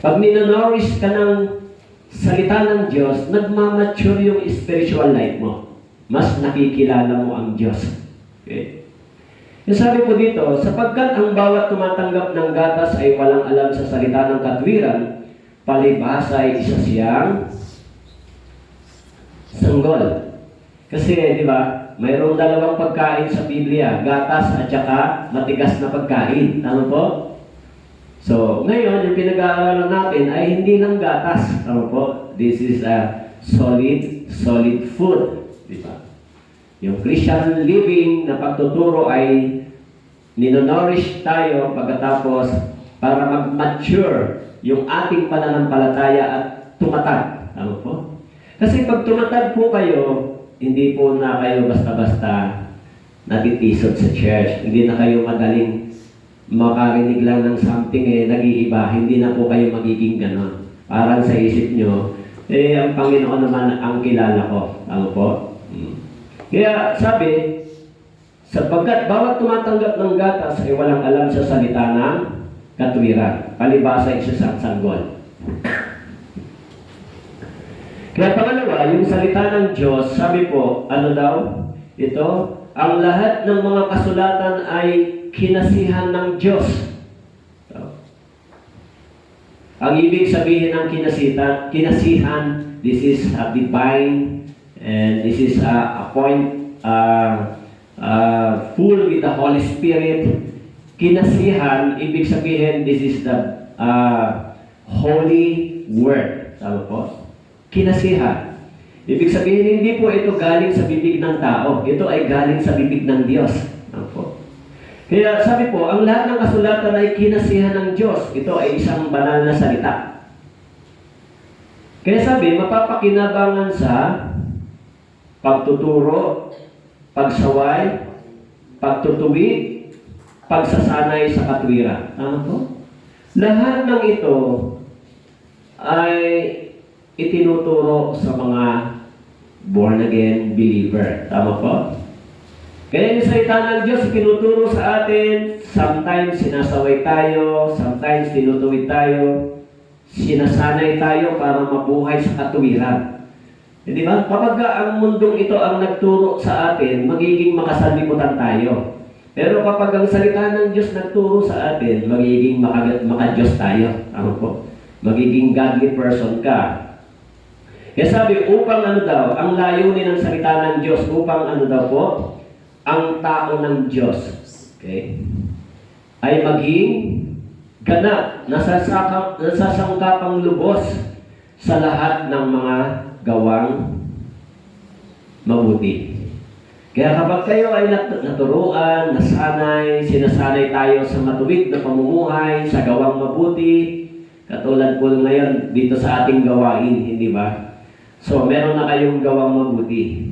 Pag minonorish ka ng salita ng Diyos, nagmamature yung spiritual life mo. Mas nakikilala mo ang Diyos. Okay? Yung sabi po dito, sapagkat ang bawat tumatanggap ng gatas ay walang alam sa salita ng katwiran, palibhasa ay isa siyang sanggol. Kasi, di ba, mayroong dalawang pagkain sa Biblia, gatas at saka matigas na pagkain. Tama po? So, ngayon, yung pinag-aaralan natin ay hindi lang gatas. Tama po? This is a solid food. Di ba? Yung Christian living na pagtuturo ay ninonourish tayo pagkatapos para mag-mature yung ating pananampalataya at tumatag. Tama po? Kasi pag tumatag po kayo, hindi po na kayo basta-basta natitisod sa church. Hindi na kayo madaling makarinig lang ng something nag-iiba. Hindi na po kayo magiging ganon. Parang sa isip nyo, ang Panginoon naman ang kilala ko. Tama po? Kaya sabi, sapagkat bawat tumatanggap ng gatas ay walang alam sa salita ng katwiran. Palibhasa isa sa sanggol. Kaya pangalawa, yung salita ng Diyos, sabi po, ano daw? Ito, ang lahat ng mga kasulatan ay kinasihan ng Diyos. So, ang ibig sabihin ng kinasihan, this is a divine, and this is a point full with the Holy Spirit. Kinasihan, ibig sabihin, this is the Holy Word. Tama po? Kinasihan. Ibig sabihin, hindi po ito galing sa bibig ng tao. Ito ay galing sa bibig ng Diyos. Opo. Kaya sabi po, ang lahat ng kasulatan ay kinasihan ng Diyos. Ito ay isang banal na salita. Kaya sabi, mapapakinabangan sa pagtuturo, pagsaway, pagtutuwid, pagsasanay sa katwiran. Ano po? Lahat ng ito ay itinuturo sa mga born-again believer. Tama po? Kaya yung salita ng Diyos itinuturo sa atin, sometimes sinasaway tayo, sometimes tinutuwid tayo, sinasanay tayo para mabuhay sa katuwiran. Di ba? Kapag ang mundong ito ang nagturo sa atin, magiging makasanlibutan tayo. Pero kapag ang salita ng Diyos nagturo sa atin, magiging maka-Diyos tayo. Tama po? Magiging godly person ka. Kaya sabi, upang ano daw, ang layunin ng salita ng Diyos, upang ano daw po, ang tao ng Diyos, okay, ay maging ganap, nasasangkapang lubos sa lahat ng mga gawang mabuti. Kaya kapag kayo ay naturuan, nasanay, sinasanay tayo sa matuwid na pamumuhay, sa gawang mabuti, katulad po ngayon dito sa ating gawain, hindi ba? So, meron na kayong gawang mabuti.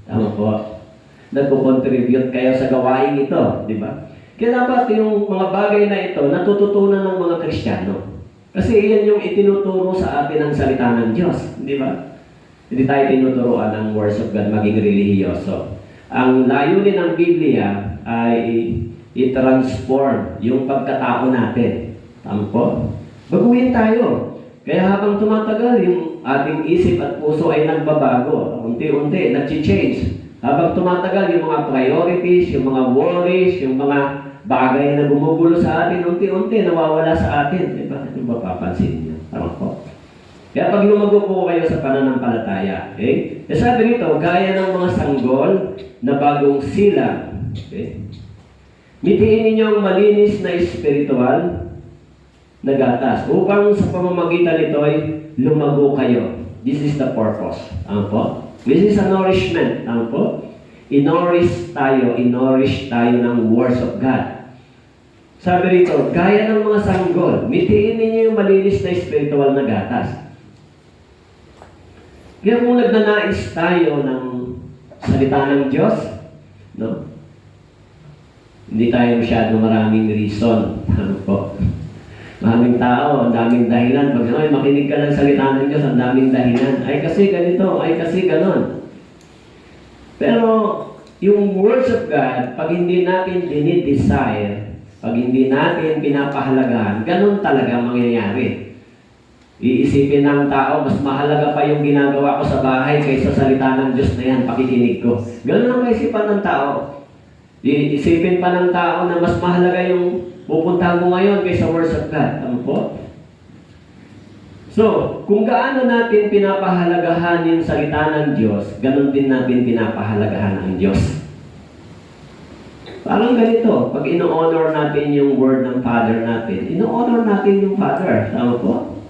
Tama po? Nagpo-contribute kayo sa gawain ito, di ba? Kaya dapat yung mga bagay na ito natututunan ng mga Kristiyano. Kasi iyan yung itinuturo sa atin ng salita ng Diyos, di ba? Hindi tayo tinuturoan ng words of God maging relihiyoso. Ang layunin ng Biblia ay i-transform yung pagkatao natin. Tama po? Baguhin tayo. Kaya habang tumatagal, yung ating isip at puso ay nagbabago. Unti-unti, nag-change. Habang tumatagal, yung mga priorities, yung mga worries, yung mga bagay na gumugulo sa atin, unti-unti, nawawala sa atin. Diba? Ito ba papansin niyo? Tama po? Kaya pag lumago po kayo sa pananampalataya, okay? Sabi rito, gaya ng mga sanggol na bagong silang, okay? Mitiin ninyo ang malinis na espiritual na gatas upang sa pamamagitan nito ay lumago kayo. This is the purpose. Ano po? This is a nourishment. Ano po? In-nourish tayo ng words of God. Sabi rito, gaya ng mga sanggol, mitiin ninyo yung malinis na espiritual na gatas. Kaya kung nagnanais tayo ng salita ng Diyos, no? Hindi tayo masyado maraming reason. Ano po? Maraming tao, ang daming dahilan. Pag ay, makinig ka ng salita ng Diyos, ang daming dahilan. Ay kasi ganito, ay kasi ganon. Pero yung words of God, pag hindi natin dinidesire, pag hindi natin pinapahalagahan, ganun talaga mangyayari. Iisipin ng tao, mas mahalaga pa yung ginagawa ko sa bahay kaysa salita ng Diyos na yan, pakikinig ko. Ganun ang maisipan ng tao. Iisipin pa ng tao na mas mahalaga yung pupuntahan mo ngayon kaysa words of God. Tama po? So, kung gaano natin pinapahalagahan yung salita ng Diyos, ganun din natin pinapahalagahan ang Diyos. Parang ganito, pag ino-honor natin yung word ng Father natin, ino-honor natin yung Father. Tama po?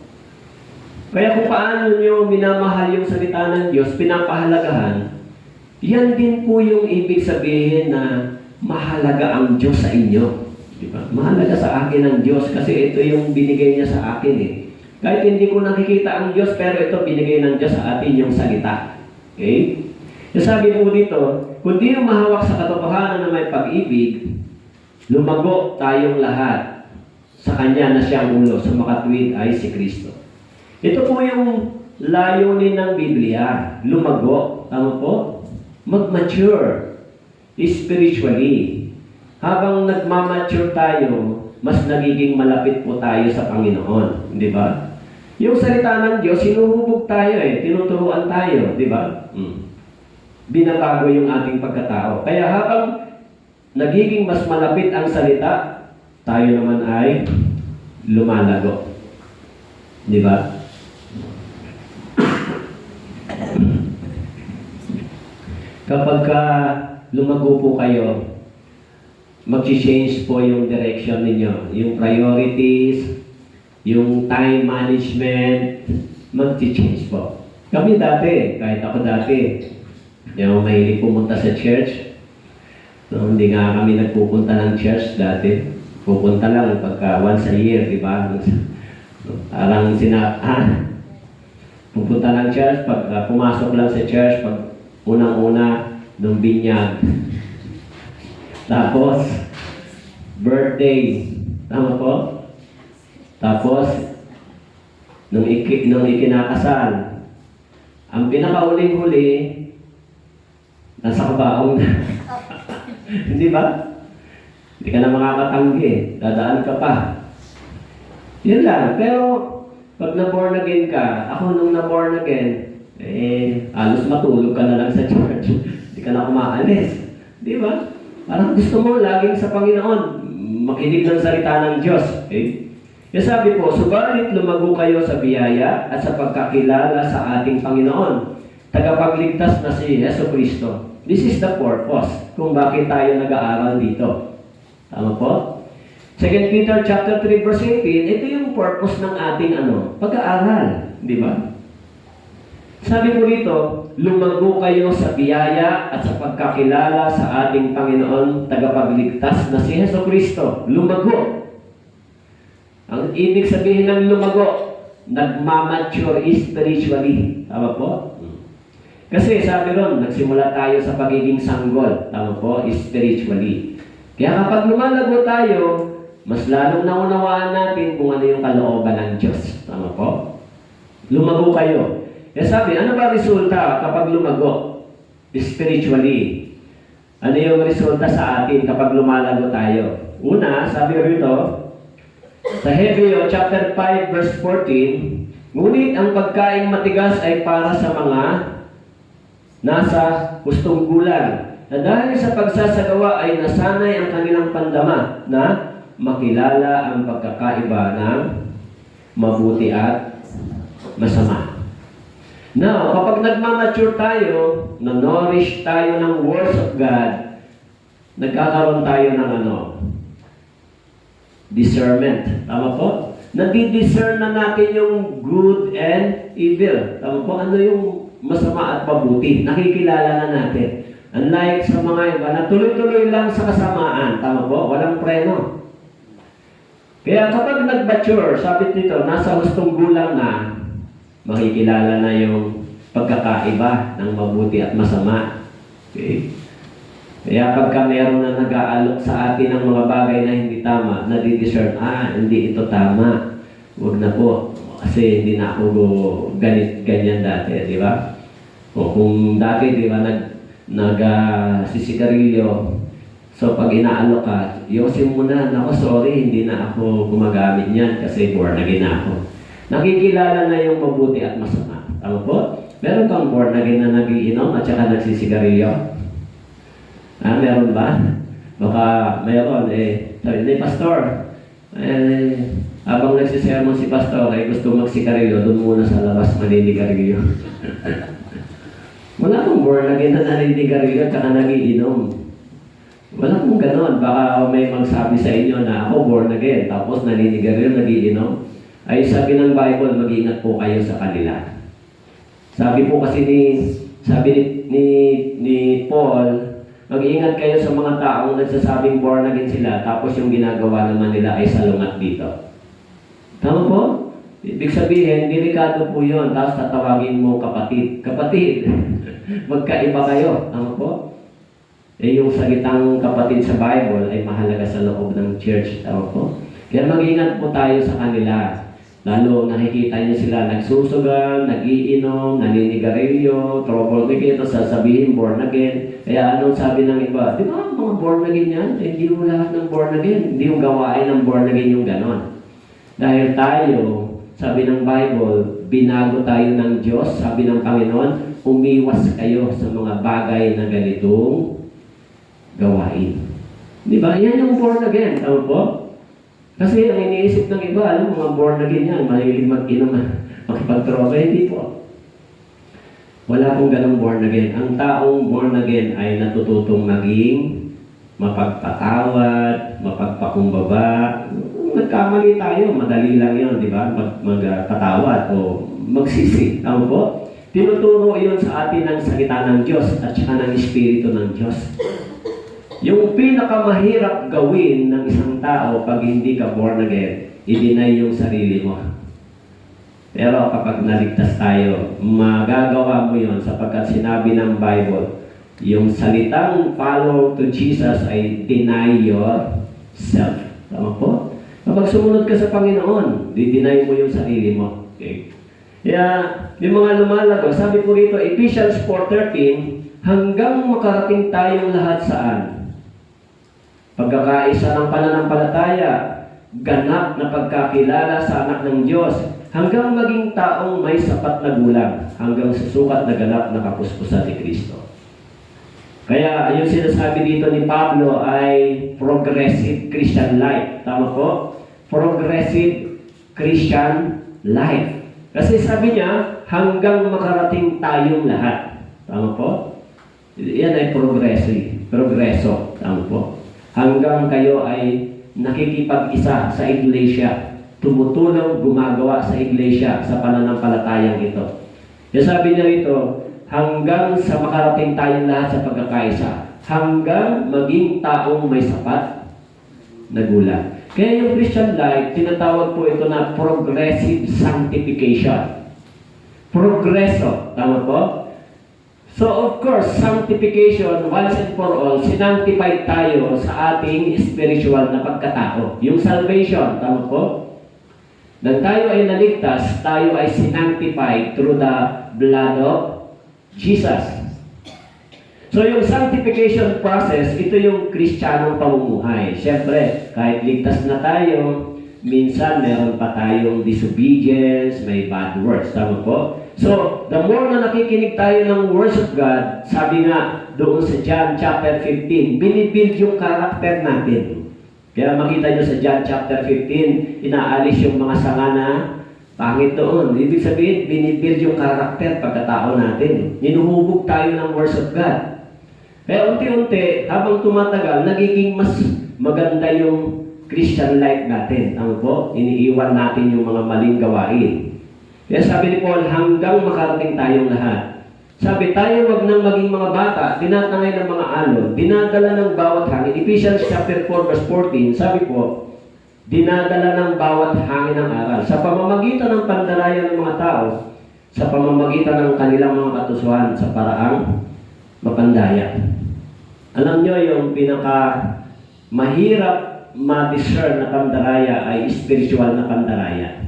Kaya kung paano nyo minamahal yung salita ng Diyos, pinapahalagahan, yan din po yung ibig sabihin na mahalaga ang Diyos sa inyo. Diba? Mahalaga sa akin ang Diyos kasi ito yung binigay niya sa akin eh. Kahit hindi ko nakikita ang Diyos, pero ito binigay ng Diyos sa atin yung salita. Okay? So sabi po dito, kung di yung mahawak sa katotohanan na may pag-ibig, lumago tayong lahat sa Kanya na siyang ulo, sa makatuwid ay si Kristo. Ito po yung layunin ng Biblia, lumago. Tama po? Mag-mature spiritually. Habang nagmamature tayo, mas nagiging malapit po tayo sa Panginoon. Di ba? Yung salita ng Diyos, hinuhubog tayo eh. Tinuturuan tayo. Di ba? Binabago yung ating pagkatao. Kaya habang nagiging mas malapit ang salita, tayo naman ay lumalago. Di ba? Kapag lumago po kayo, mag-change po yung direction ninyo. Yung priorities, yung time management, mag-change po. Kami dati, kahit ako dati, yung mahilig pumunta sa church. No, hindi nga kami nagpupunta ng church dati. Pupunta lang pagka once a year, di ba? Parang pupunta ng church, pag pumasok lang sa church, pag unang-una, nung binyag. Tapos, birthday. Tama po? Tapos, nung ikinakasal. Ang pinakauling-huli, nasa kabaong na. Hindi ba? Hindi ka na makakatanggi. Dadaan ka pa. Yun lang. Pero, pag na-born again ka, ako nung na-born again, halos matulog ka na lang sa church. Hindi ka na umaalis. Di ba? Parang gusto mo laging sa Panginoon, makinig ng salita ng Diyos. Okay? Kaya sabi po, subalit lumago kayo sa biyaya at sa pagkakilala sa ating Panginoon, tagapagligtas na si Yesu Kristo. This is the purpose kung bakit tayo nag-aaral dito. Tama po? 2 Peter chapter 3 verse 18, ito yung purpose ng ating pag-aaral. Di ba? Sabi po dito, lumago kayo sa biyaya at sa pagkakilala sa ating Panginoon tagapagligtas na si Yesu Kristo. Lumago. Ang ibig sabihin ng lumago, nagmamature spiritually. Tama po? Kasi sabi ron, nagsimula tayo sa pagiging sanggol. Tama po? Spiritually. Kaya kapag lumalago tayo, mas lalong naunawaan natin kung ano yung kalooban ng Diyos. Tama po? Lumago kayo. Kaya sabi, ano ba resulta kapag lumago? Spiritually. Ano yung resulta sa atin kapag lumalago tayo? Una, sabi rito, sa Hebreo chapter 5 verse 14, ngunit ang pagkain matigas ay para sa mga nasa hustong gulang, na dahil sa pagsasagawa ay nasanay ang kanilang pandama na makilala ang pagkakaiba ng mabuti at masama. Now, kapag nagmamature tayo, na-nourish tayo ng words of God, nagkakaroon tayo ng discernment. Tama po? Nadi-discern na natin yung good and evil. Tama po? Ano yung masama at mabuti? Nakikilala na natin. Unlike sa mga iba, na tuloy-tuloy lang sa kasamaan. Tama po? Walang preno. Kaya kapag nag-mature, sabi dito, nasa hustong gulang na, makikilala na yung pagkakaiba ng mabuti at masama. Okay? Kaya pagka meron na nag-aalok sa atin ng mga bagay na hindi tama, nadi-discern, hindi ito tama. Huwag na po. Kasi hindi na ako ganyan dati, di ba? O kung dati, di ba, sisigarilyo. So pag inaano ka, yosin mo na, naku sorry, hindi na ako gumagamit niyan kasi born again na ako. Nakikilala na yung mabuti at masama. Tama po? Meron kang born again na nagiinom at saka nagsisigarilyo? Meron ba? Baka meron sabi ni Pastor, habang nagsisermon si Pastor ay gusto magsigarilyo, doon muna sa labas maninigarilyo. Wala kong born again na naninigarilyo at saka nagiinom. Wala pong ganon. Baka may magsabi sa inyo na ako born again, tapos naninigarilyo, nagiinom. Ay sabi ng Bible, mag-iingat po kayo sa kanila. Sabi po kasi ni Paul, mag-iingat kayo sa mga taong nagsasabing born again sila, tapos yung ginagawa naman nila ay salungat dito. Tama po? Ibig sabihin, delikado po yun, tapos tatawagin mo kapatid. Kapatid, magkaiba kayo. Tama po? Yung salitang kapatid sa Bible ay mahalaga sa loob ng church. Tama po? Kaya mag-ingat po tayo sa kanila. Lalo nakikita niyo sila nagsusugal, nagiinom, naninigarilyo, troublemaker, sasabihin born again. Kaya anong sabi ng iba? Di ba mga born again yan? Hindi mo lahat ng born again. Hindi yung gawain ng born again yung ganon. Dahil tayo, sabi ng Bible, binago tayo ng Diyos. Sabi ng Panginoon, umiwas kayo sa mga bagay na ganitong gawain. Di ba? Yan yung born again. Tama po? Kasi ang iniisip ng iba, alam, mga born again yan, mahilig mag-inom, makipag-droga, hindi po. Wala pong ganong born again. Ang taong born again ay natututong maging mapagpatawad, mapagpakumbaba. Nagkamali tayo, madali lang yun, di ba? Magpatawad o magsisi. Tama po? Tinuturo yun sa atin ng salita ng Diyos at saka ng Espiritu ng Diyos. Yung pinakamahirap gawin ng isang tao pag hindi ka born again, i-deny yung sarili mo. Pero kapag naligtas tayo, magagawa mo yun sapagkat sinabi ng Bible, yung salitang follow to Jesus ay deny yourself. Tama po? Kapag sumunod ka sa Panginoon, di-deny mo yung sarili mo. Okay? Kaya, yung mga lumalago, sabi po rito, Ephesians 4:13, hanggang makarating tayong lahat saan? Pagkakaisa ng pananampalataya, ganap na pagkakilala sa anak ng Diyos, hanggang maging taong may sapat na gulang, hanggang sa sukat na ganap na kapuspusan ni Kristo. Kaya yung sinasabi dito ni Pablo ay progressive Christian life. Tama po? Progressive Christian life. Kasi sabi niya, hanggang makarating tayong lahat. Tama po? Yan ay progreso. Tama po? Hanggang kayo ay nakikipag-isa sa iglesia, tumutulong, gumagawa sa iglesia sa pananampalatayang ito. Kaya sabi niya rito, hanggang sa makarating tayong lahat sa pagkakaisa, hanggang maging taong may sapat na gulang. Kaya yung Christian life, tinatawag po ito na progressive sanctification. Progreso, tama po? So of course, sanctification, once and for all, sinantified tayo sa ating spiritual na pagkatao. Yung salvation, tama po? Nang tayo ay naligtas, tayo ay sinantified through the blood of Jesus. So yung sanctification process, ito yung Kristiyanong pamumuhay. Siyempre, kahit ligtas na tayo, minsan meron pa tayong disobedience, may bad works. Tama po? So, the more na nakikinig tayo ng words of God, sabi nga doon sa John chapter 15, binibuild yung karakter natin. Kaya makita nyo sa John chapter 15, inaalis yung mga sanga na pangit doon. Ibig sabihin, binibuild yung karakter pagkatao natin. Hinuhubog tayo ng words of God. Kaya unti-unti, habang tumatagal, nagiging mas maganda yung Christian life natin. Tama po? Iniiwan natin yung mga maling gawain. Kaya sabi ni Paul, hanggang makarating tayong lahat. Sabi tayo, wag nang maging mga bata, tinatangay ng mga alon, dinadala ng bawat hangin. Ephesians chapter 4 verse 14, sabi po, dinadala ng bawat hangin ng aral. Sa pamamagitan ng pandarayan ng mga tao, sa pamamagitan ng kanilang mga katusuhan sa paraang mapandaya. Alam nyo, yung mahirap ma-discern na pandaraya ay spiritual na pandaraya.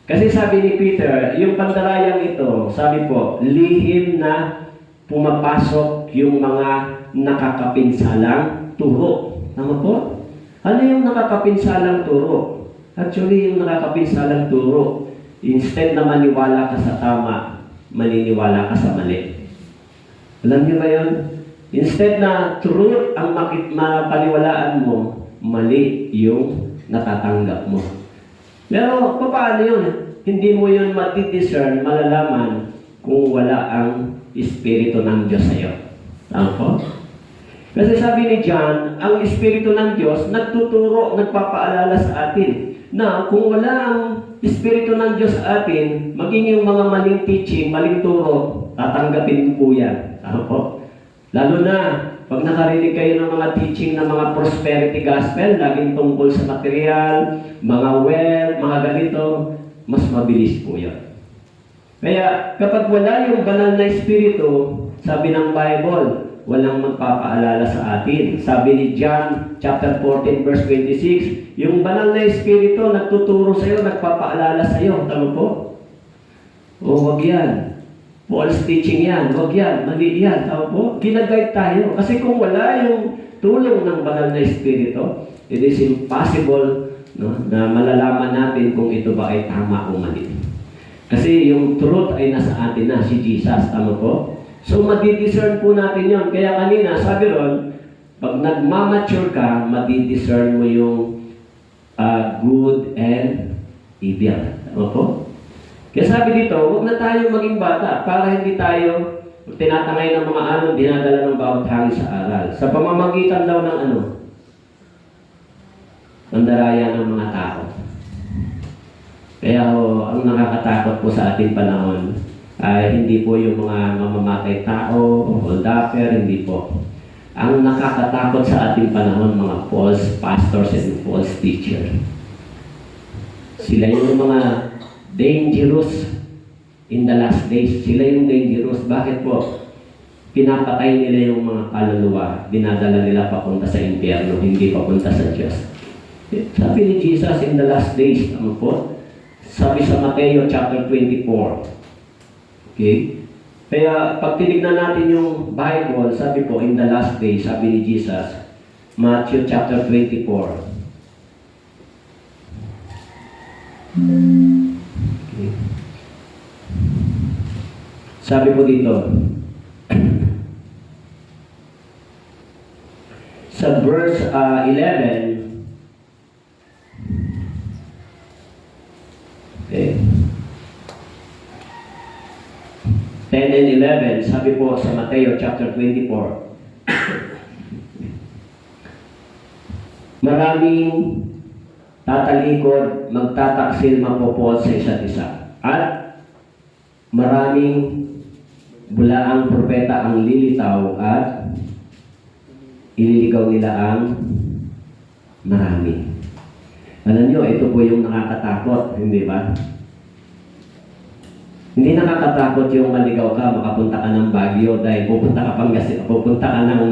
Kasi sabi ni Peter, yung pandarayang ito, sabi po, lihim na pumapasok yung mga nakakapinsalang turo. Tama po? Ano yung nakakapinsalang turo? Actually, yung nakakapinsalang turo, instead na maniwala ka sa tama, maniniwala ka sa mali. Alam niyo ba yun? Instead na truth ang mapaniwalaan mo, mali yung natatanggap mo. Pero paano yun? Hindi mo yun matidiscern, malalaman kung wala ang Espiritu ng Diyos sa iyo. Tama po? Kasi sabi ni John, ang Espiritu ng Diyos nagtuturo, nagpapaalala sa atin na kung wala ang Espiritu ng Diyos sa atin, maging yung mga maling teaching, maling turo, tatanggapin po yan. Tama po? Lalo na, pag nakarinig kayo ng mga teaching ng mga prosperity gospel, laging tungkol sa material, mga wealth, mga ganito, mas mabilis po yan. Kaya kapag wala yung banal na Espiritu, sabi ng Bible, walang magpapaalala sa atin. Sabi ni John chapter 14 verse 26, yung banal na Espiritu nagtuturo sa iyo, nagpapaalala sa iyo. Tama po? O wag yan. False teaching yan. Wag yan. Mali yan. Tama po? Ginaguide tayo. Kasi kung wala yung tulong ng banal na Espiritu, it is impossible, no, na malalaman natin kung ito ba ay tama o mali. Kasi yung truth ay nasa atin na, si Jesus. Tama po? So, madidiscern po natin yon. Kaya kanina, sabi ron, pag nagmamature ka, madidiscern mo yung good and evil. Tama po? Kaya sabi dito, huwag na tayo maging bata para hindi tayo tinatangay ng mga anong dinadala ng bawat hangin sa aral. Sa pamamagitan daw ng ano? Pandaraya ng mga tao. Kaya ang nakakatakot po sa ating panahon ay hindi po yung mga mamamatay tao o holdapper, hindi po. Ang nakakatakot sa ating panahon, mga false pastors and false teachers. Sila yung mga dangerous in the last days. Sila yung dangerous. Bakit po? Pinapatay nila yung mga kaluluwa. Dinadala nila papunta sa impyerno, hindi papunta sa Diyos. Sabi ni Jesus in the last days, ano po? Sabi sa Mateo chapter 24. Okay? Kaya pag tinignan natin yung Bible, sabi po in the last days, sabi ni Jesus, Matthew chapter 24. Okay. Sabi po dito, sa verse 11, okay, 10 and 11, sabi po sa Mateo chapter 24, maraming tatalikod, magtataksil, mapopol sa isa't isa. At maraming bulaang propeta ang lilitaw at ililigaw nila ang marami. Alam nyo, ito po yung nakakatakot, hindi ba? Hindi nakakatakot yung maligaw ka, makapunta ka ng Baguio dahil pupunta ka pupunta ka ng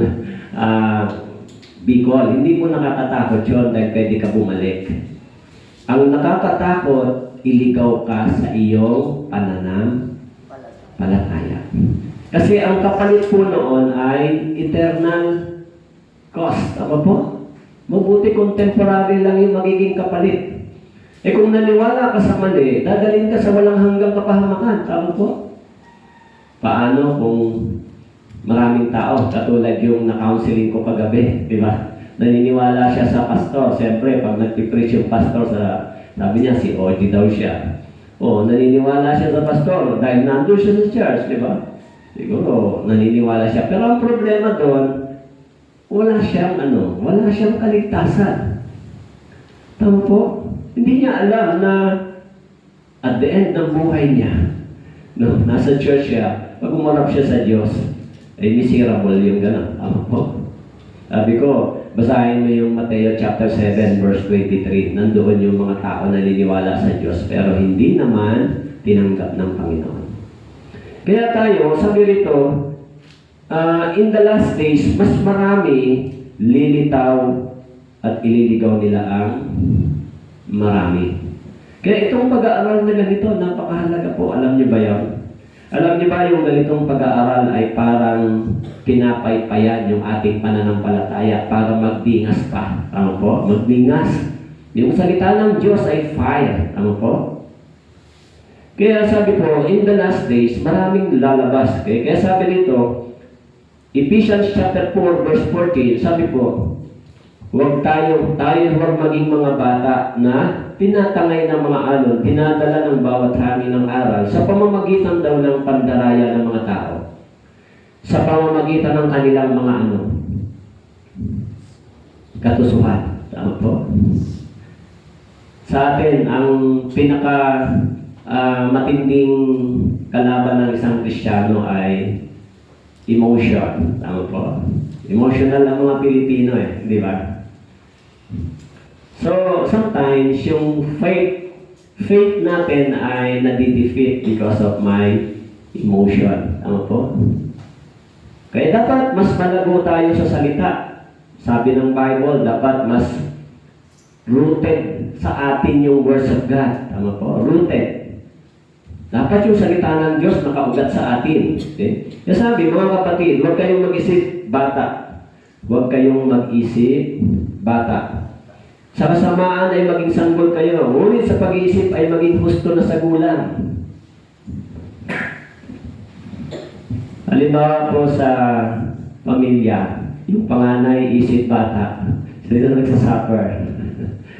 Bicol. Hindi po nakakatakot yun dahil pwede ka bumalik. Ang nakakatakot, iligaw ka sa iyong pananampalataya. Kasi ang kapalit po noon ay eternal cost. Tama po? Mabuti kung temporary lang yung magiging kapalit. Eh kung naniwala ka sa mali, dadalhin ka sa walang hanggang kapahamakan. Tama po? Paano kung maraming tao, katulad yung na-counseling ko kagabi, di ba? Naniniwala siya sa pastor. Siyempre, pag nag-preach yung pastor, sabi niya, si OG daw siya. O, naniniwala siya sa pastor dahil nandun siya sa church, di ba? Siguro, naniniwala siya. Pero ang problema doon, wala siyang kaligtasan. Tama po? Hindi niya alam na at the end ng buhay niya, no, nasa church siya, pag umarap siya sa Diyos, ay miserable yung gano'n. Tama po? Sabi ko, basahin mo yung Mateo chapter 7 verse 23. Nandoon yung mga tao na naniniwala sa Diyos pero hindi naman tinanggap ng Panginoon. Kaya tayo, sabi rito, in the last days, mas marami lilitaw at ililigaw nila ang marami. Kaya itong pag-aaral na ganito, napakahalaga po. Alam niyo ba yan? Alam niyo ba yung ganitong pag-aaral ay parang pinapaypayan yung ating pananampalataya para magdingas pa. Tama po? Magdingas. Yung salita ng Diyos ay fire. Tama po? Kaya sabi po, in the last days, maraming lalabas. Kaya sabi dito, Ephesians chapter 4 verse 14, sabi po, huwag tayo maging mga bata na tinatangay ng mga alon, dinadala ng bawat hangin ng aral sa pamamagitan daw ng pandaraya ng mga tao. Sa pamamagitan ng kanilang mga katusuhan. Tama po? Sa atin, ang matinding kalaban ng isang Kristiyano ay emotion. Tama po? Emotional ang mga Pilipino di ba? So, sometimes, yung faith natin ay nadidefeat because of my emotion. Tama po? Kaya dapat mas malago tayo sa salita. Sabi ng Bible, dapat mas rooted sa atin yung words of God. Tama po? Rooted. Dapat yung salita ng Diyos nakaugat sa atin. Okay? Kaya sabi, mga kapatid, huwag kayong mag-isip bata. Huwag kayong mag-isip bata. Sa kasamaan ay maging sanggol kayo. Ngunit sa pag-iisip ay maging husto na sagulang. Halimbawa po sa pamilya, yung panganay isip bata. Sila na nagsasuffer.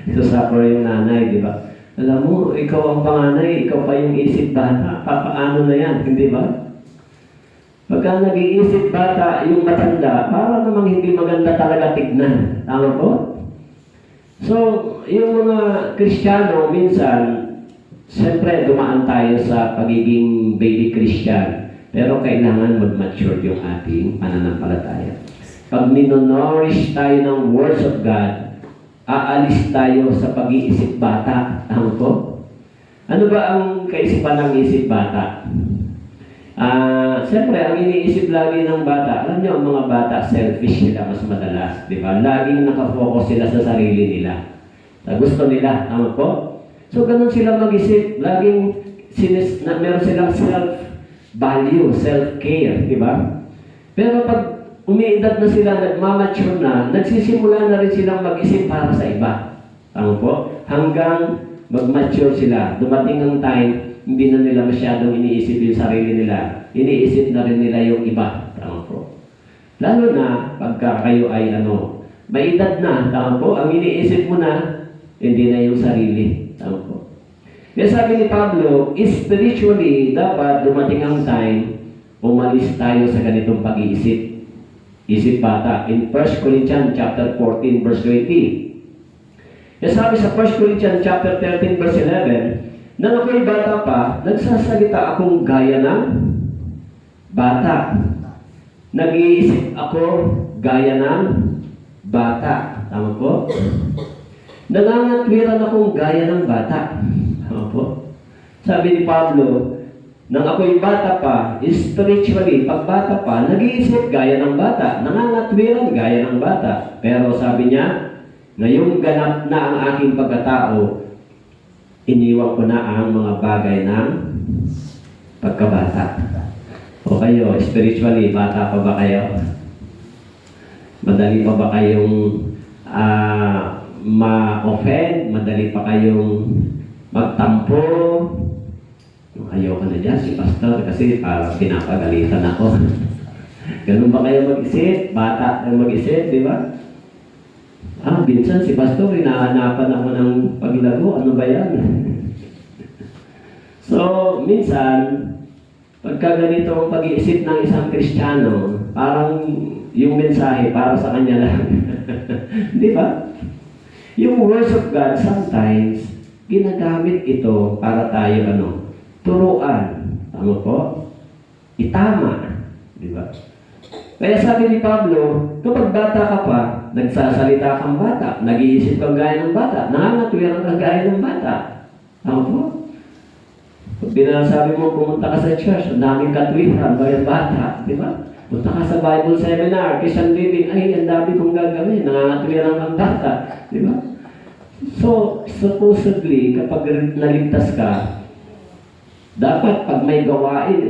Nagsasuffer yung nanay, di ba? Alam mo, ikaw ang panganay, ikaw pa yung isip bata. Papaano na yan, hindi ba? Pagka nag-iisip bata yung matanda, para namang hindi maganda talaga tignan. Tama po? So, yung mga Kristiyano, minsan, siyempre dumaan tayo sa pagiging baby Christian. Pero kailangan mag-mature yung ating pananampalataya. Pag minonorish tayo ng words of God, aalis tayo sa pag-iisip bata. Tama po? Ano ba ang kaisipan ng isip bata? Siyempre, ang iniisip lagi ng bata, alam niyo, ang mga bata, selfish sila mas madalas. Di ba? Laging nakafocus sila sa sarili nila. Sa gusto nila. Tama po? So, ganun sila mag-isip. Laging meron silang self-value, self-care. Di ba? Pero pag umiidad na sila, nagmamature na, nagsisimula na rin silang mag-isip para sa iba. Tama po? Hanggang mag-mature sila. Dumating ang time, hindi na nila masyadong iniisip yung sarili nila. Iniisip na rin nila yung iba. Tama po. Lalo na, pagka kayo ay may edad na, tama po, ang iniisip mo na, hindi na yung sarili. Tama po. Kaya sabi ni Pablo, spiritually, dapat dumating ang time, umalis tayo sa ganitong pag-iisip. Isip bata. In 1 Corinthians chapter 14, verse 20. Kaya sabi sa 1 Corinthians chapter 13, verse 11, nang ako'y bata pa, nagsasalita akong gaya ng bata. Nag-iisip ako gaya ng bata. Tama po? Nangangatwiran akong gaya ng bata. Tama po? Sabi ni Pablo, nang ako'y bata pa, spiritually, pag bata pa, nag-iisip gaya ng bata. Nangangatwiran gaya ng bata. Pero sabi niya, ngayong ganap na ang aking pagkatao, iniwan ko na ang mga bagay ng pagkabata. O kayo, spiritually, bata pa ba kayo? Madali pa ba kayong ma-offend? Madali pa kayong magtampo? Ayoko na dyan, si pastor, kasi parang pinapagalitan ako. Ganun ba kayo mag-isip? Bata ang mag-isip, di ba? Minsan si pastor, hinahanapan ako ng paglago. Ano ba yan? So, minsan, pagka ganito ang pag-iisip ng isang Kristiyano, parang yung mensahe para sa kanya lang. Di ba? Yung words of God, sometimes, ginagamit ito para tayo, turuan. Tama po? Itama. Di ba? Kaya sabi ni Pablo, kapag bata ka pa, nagsasalita kang bata, nag-iisip kang gaya ng bata, nangangatwiran kang gaya ng bata. Tama po? Pag binasabi mo, pumunta ka sa church, ang daming katwiran, gaya bata. Di ba? Punta ka sa Bible seminar, Christian living, ay, ang dami kong gagawin, nangangatwiran kang bata. Di ba? So, supposedly, kapag naligtas ka, Dapat pag may gawain,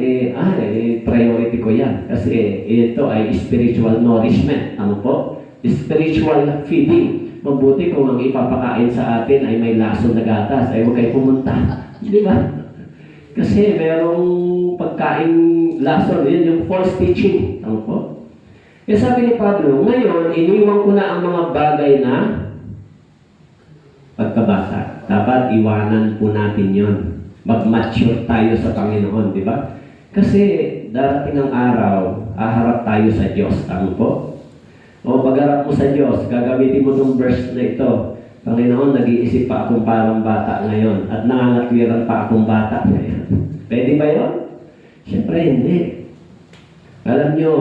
priority ko yan. Kasi ito ay spiritual nourishment. Ano po? Spiritual feeding. Mabuti kung ang ipapakain sa atin ay may lason na gatas, ay huwag kayo pumunta. Di ba? Kasi merong pagkain lason, yun yung false teaching. Ano po? Kaya sabi ni Pablo, ngayon, iniwan ko na ang mga bagay na pagkabata. Dapat iwanan po natin yon. Mag-mature tayo sa Panginoon, di ba? Kasi darating ang araw, haharap tayo sa Diyos. Tama po? O pag-harap mo sa Diyos, gagamitin mo itong verse na ito. Panginoon, nag-iisip pa akong parang bata ngayon at nangangatwiran pa akong bata ngayon. Pwede ba yun? Siyempre, hindi. Alam nyo,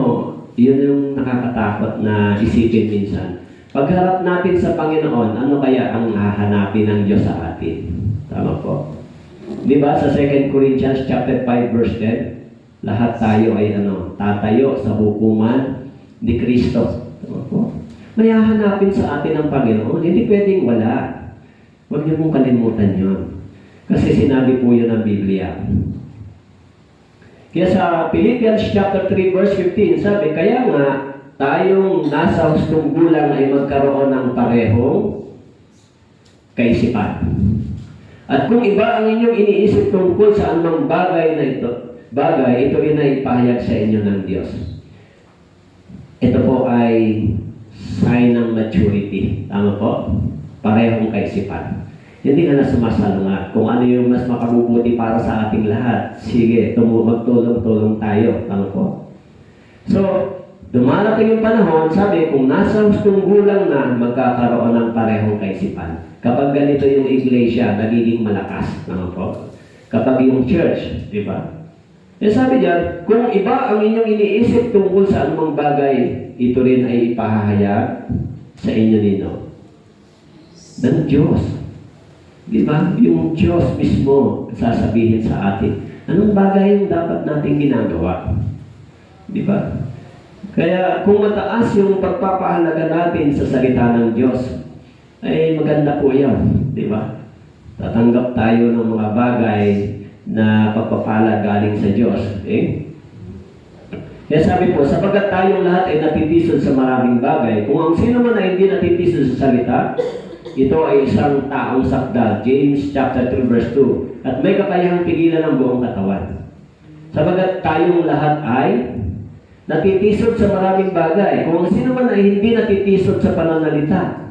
yun yung nakakatakot na isipin minsan. Pagharap natin sa Panginoon, ano kaya ang hahanapin ng Diyos sa atin? Tama po? Di ba sa 2 Corinthians chapter 5 verse 10, lahat tayo ay tatayo sa hukuman ni Kristo. Tama po? May hahanapin sa atin ang Panginoon. Hindi pwedeng wala. Huwag niyo pong kalimutan yun. Kasi sinabi po yun ng Biblia. Kaya sa Philippians chapter 3 verse 15, sabi, kaya nga, tayong nasa hustong gulang ay magkaroon ng parehong kaisipan. At kung iba ang inyong iniisip tungkol sa anumang bagay ito rin ay ipahayag sa inyo ng Diyos. Ito po ay sign ng maturity. Tama po? Parehong kaisipan. Hindi ka na sumasalungat. Kung ano yung mas makabubuti para sa ating lahat, sige, magtulong-tulong tayo. Tama po? So, dumarating yung panahon, sabi, kung nasa hustong gulang na, magkakaroon ng parehong kaisipan. Kapag ganito yung iglesia, nagiging malakas. Ano po? Kapag yung church, di ba? Eh sabi diyan, kung iba ang inyong iniisip tungkol sa anumang bagay, ito rin ay ipahahayag sa inyo nino ng Diyos. Di ba? Yung Diyos mismo sasabihin sa atin, anong bagay yung dapat nating ginagawa? Di ba? Kaya kung mataas yung pagpapahalaga natin sa salita ng Diyos, ay maganda po yan, di ba? Tatanggap tayo ng mga bagay na pagpapala galing sa Diyos. Kaya sabi po, sapagkat tayong lahat ay natitisod sa maraming bagay, kung ang sino man ay hindi natitisod sa salita, ito ay isang taong sakdal. James chapter 3 verse 2. At may kakayahang pigilan ng buong katawan. Sapagkat tayong lahat ay natitisod sa maraming bagay. Kung ang sino man ay hindi natitisod sa pananalita,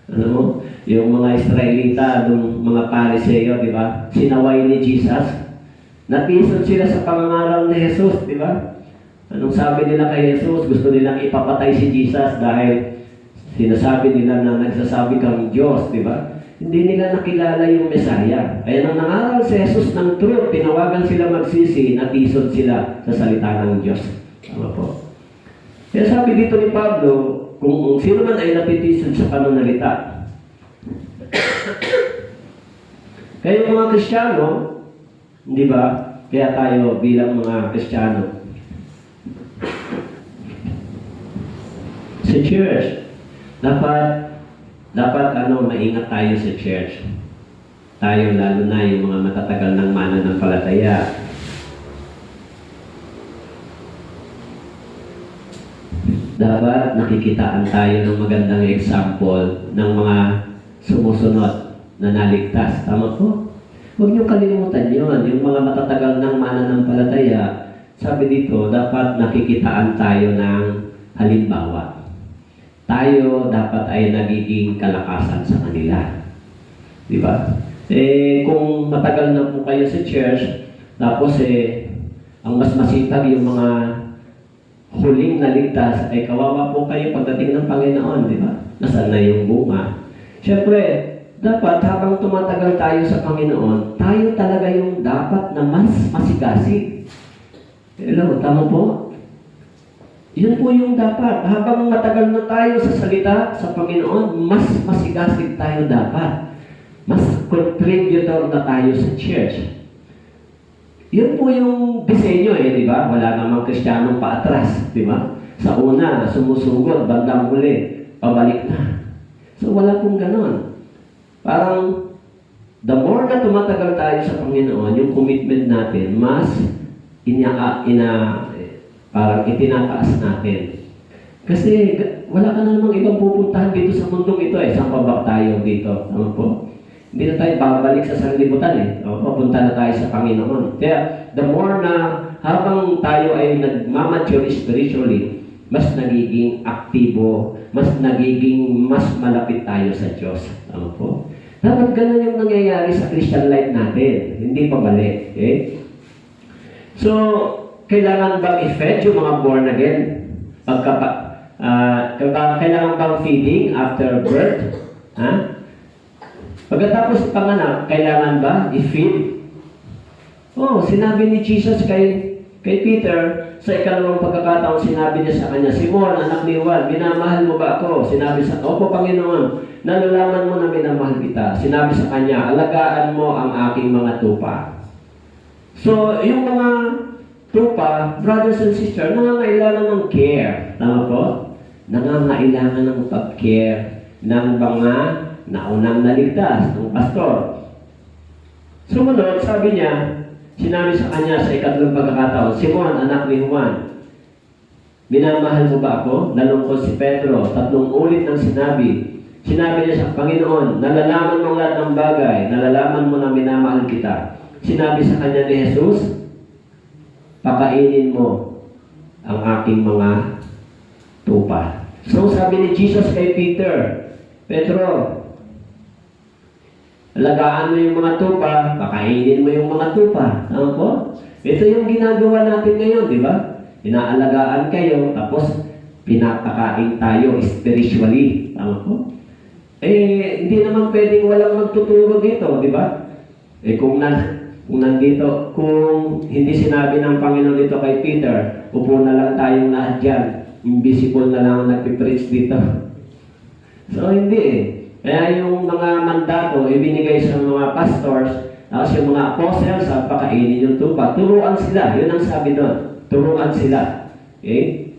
ano mo? Yung mga Israelita, yung mga Pariseo, di ba? Sinaway ni Jesus. Natisod sila sa pangangaral ni Jesus, di ba? Anong sabi nila kay Jesus? Gusto nilang ipapatay si Jesus dahil sinasabi nila na nagsasabi kang Diyos, di ba? Hindi nila nakilala yung Mesaya. Kaya nang nangaral si Jesus ng truth, tinawagan sila magsisi, natisod sila sa salita ng Diyos. Tama po. Kaya sabi dito ni Pablo, kung sino man ay napitisod sa pananalita. Kaya mga Kristiyano, di ba? Kaya tayo bilang mga Kristiyano, sa church, dapat maingat tayo sa church. Tayo lalo na yung mga matatagal ng mananampalataya. Dapat nakikitaan tayo ng magandang example ng mga sumusunod na naligtas. Tama po? Huwag niyong kalimutan yun. Yung mga matatagal ng mananampalataya, sabi dito, dapat nakikitaan tayo ng halimbawa. Tayo dapat ay nagiging kalakasan sa kanila. Di ba? Kung matagal na po kayo sa church, tapos ang mas masipag yung mga huling naligtas, ay kawawa po kayo pagdating ng Panginoon, di ba? Nasaan na yung bunga? Siyempre, dapat habang tumatagal tayo sa Panginoon, tayo talaga yung dapat na mas masigasig. Hello, tama po? Yun po yung dapat. Habang matagal na tayo sa salita sa Panginoon, mas masigasig tayo dapat. Mas contributor na tayo sa church. Yun po yung disenyo di ba? Wala namang Kristiyanong paatras, di ba? Sa una, sumusugod, bandang huli, pabalik na. So wala pong ganon. Parang the more na tumatagal tayo sa Panginoon, yung commitment natin, mas parang itinataas natin. Kasi wala ka na namang ibang pupuntahan dito sa mundong ito eh. Saan pa ba tayo dito? Tama po? Hindi na tayo babalik sa sanlibutan eh. O, papunta na tayo sa Panginoon. Kaya, the more na habang tayo ay nagmamature spiritually, mas nagiging aktibo, mas malapit tayo sa Diyos. Tama po? Dapat ganun yung nangyayari sa Christian life natin. Hindi pabalik. Okay? So, kailangan bang i-fed yung mga born again? Kailangan bang feeding after birth? Ha? Pagkatapos panganak, kailangan ba i-feed? Oh, sinabi ni Jesus kay Peter, sa ikalawang pagkakataon, sinabi niya sa kanya, Simon, anak ni Juan, minamahal mo ba ako? Sinabi sa, Opo, Panginoon, nalalaman mo na minamahal kita. Sinabi sa kanya, alagaan mo ang aking mga tupa. So, yung mga tupa, brothers and sisters, nangangailangan ng care. Tama po? Nangangailangan ng pag-care ng mga naunang naligtas, ng pastor. Sumunod, sabi niya, sinabi sa kanya sa ikatlong pagkakataon, Simon, anak ni Juan, minamahal mo ba ako? Nalungkot si Pedro, 3 ulit nang sinabi. Sinabi niya sa Panginoon, nalalaman mo lahat ng bagay, nalalaman mo na minamahal kita. Sinabi sa kanya ni Jesus, pakainin mo ang aking mga tupa. So sabi ni Jesus kay Peter, Pedro, alagaan mo yung mga tupa, pakainin mo yung mga tupa. Tama po? Ito yung ginagawa natin ngayon, di ba? Inaalagaan kayo, tapos pinapakain tayo spiritually. Tama po? Hindi naman pwedeng walang magtuturo dito, di ba? Kung nandito, kung hindi sinabi ng Panginoon dito kay Peter, upo na lang tayong lahat dyan. Invisible na lang ang nagpipreach dito. So, hindi eh. Kaya yung mga mandato, ibinigay sa mga pastors, tapos yung mga apostles, pakainin yung tupa. Turuan sila. Yun ang sabi doon. Turuan sila. Okay?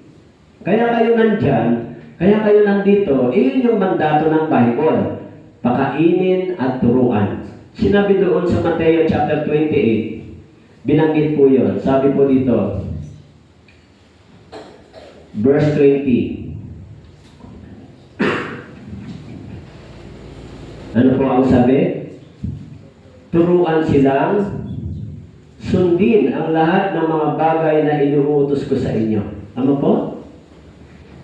Kaya kayo nandyan, kaya kayo nandito, yun yung mandato ng Bible. Pakainin at turuan. Sinabi doon sa Mateo chapter 28, binanggit po yun. Sabi po dito, verse 20, ano po ang sabi? Turuan silang sundin ang lahat ng mga bagay na inuutos ko sa inyo. Ano po?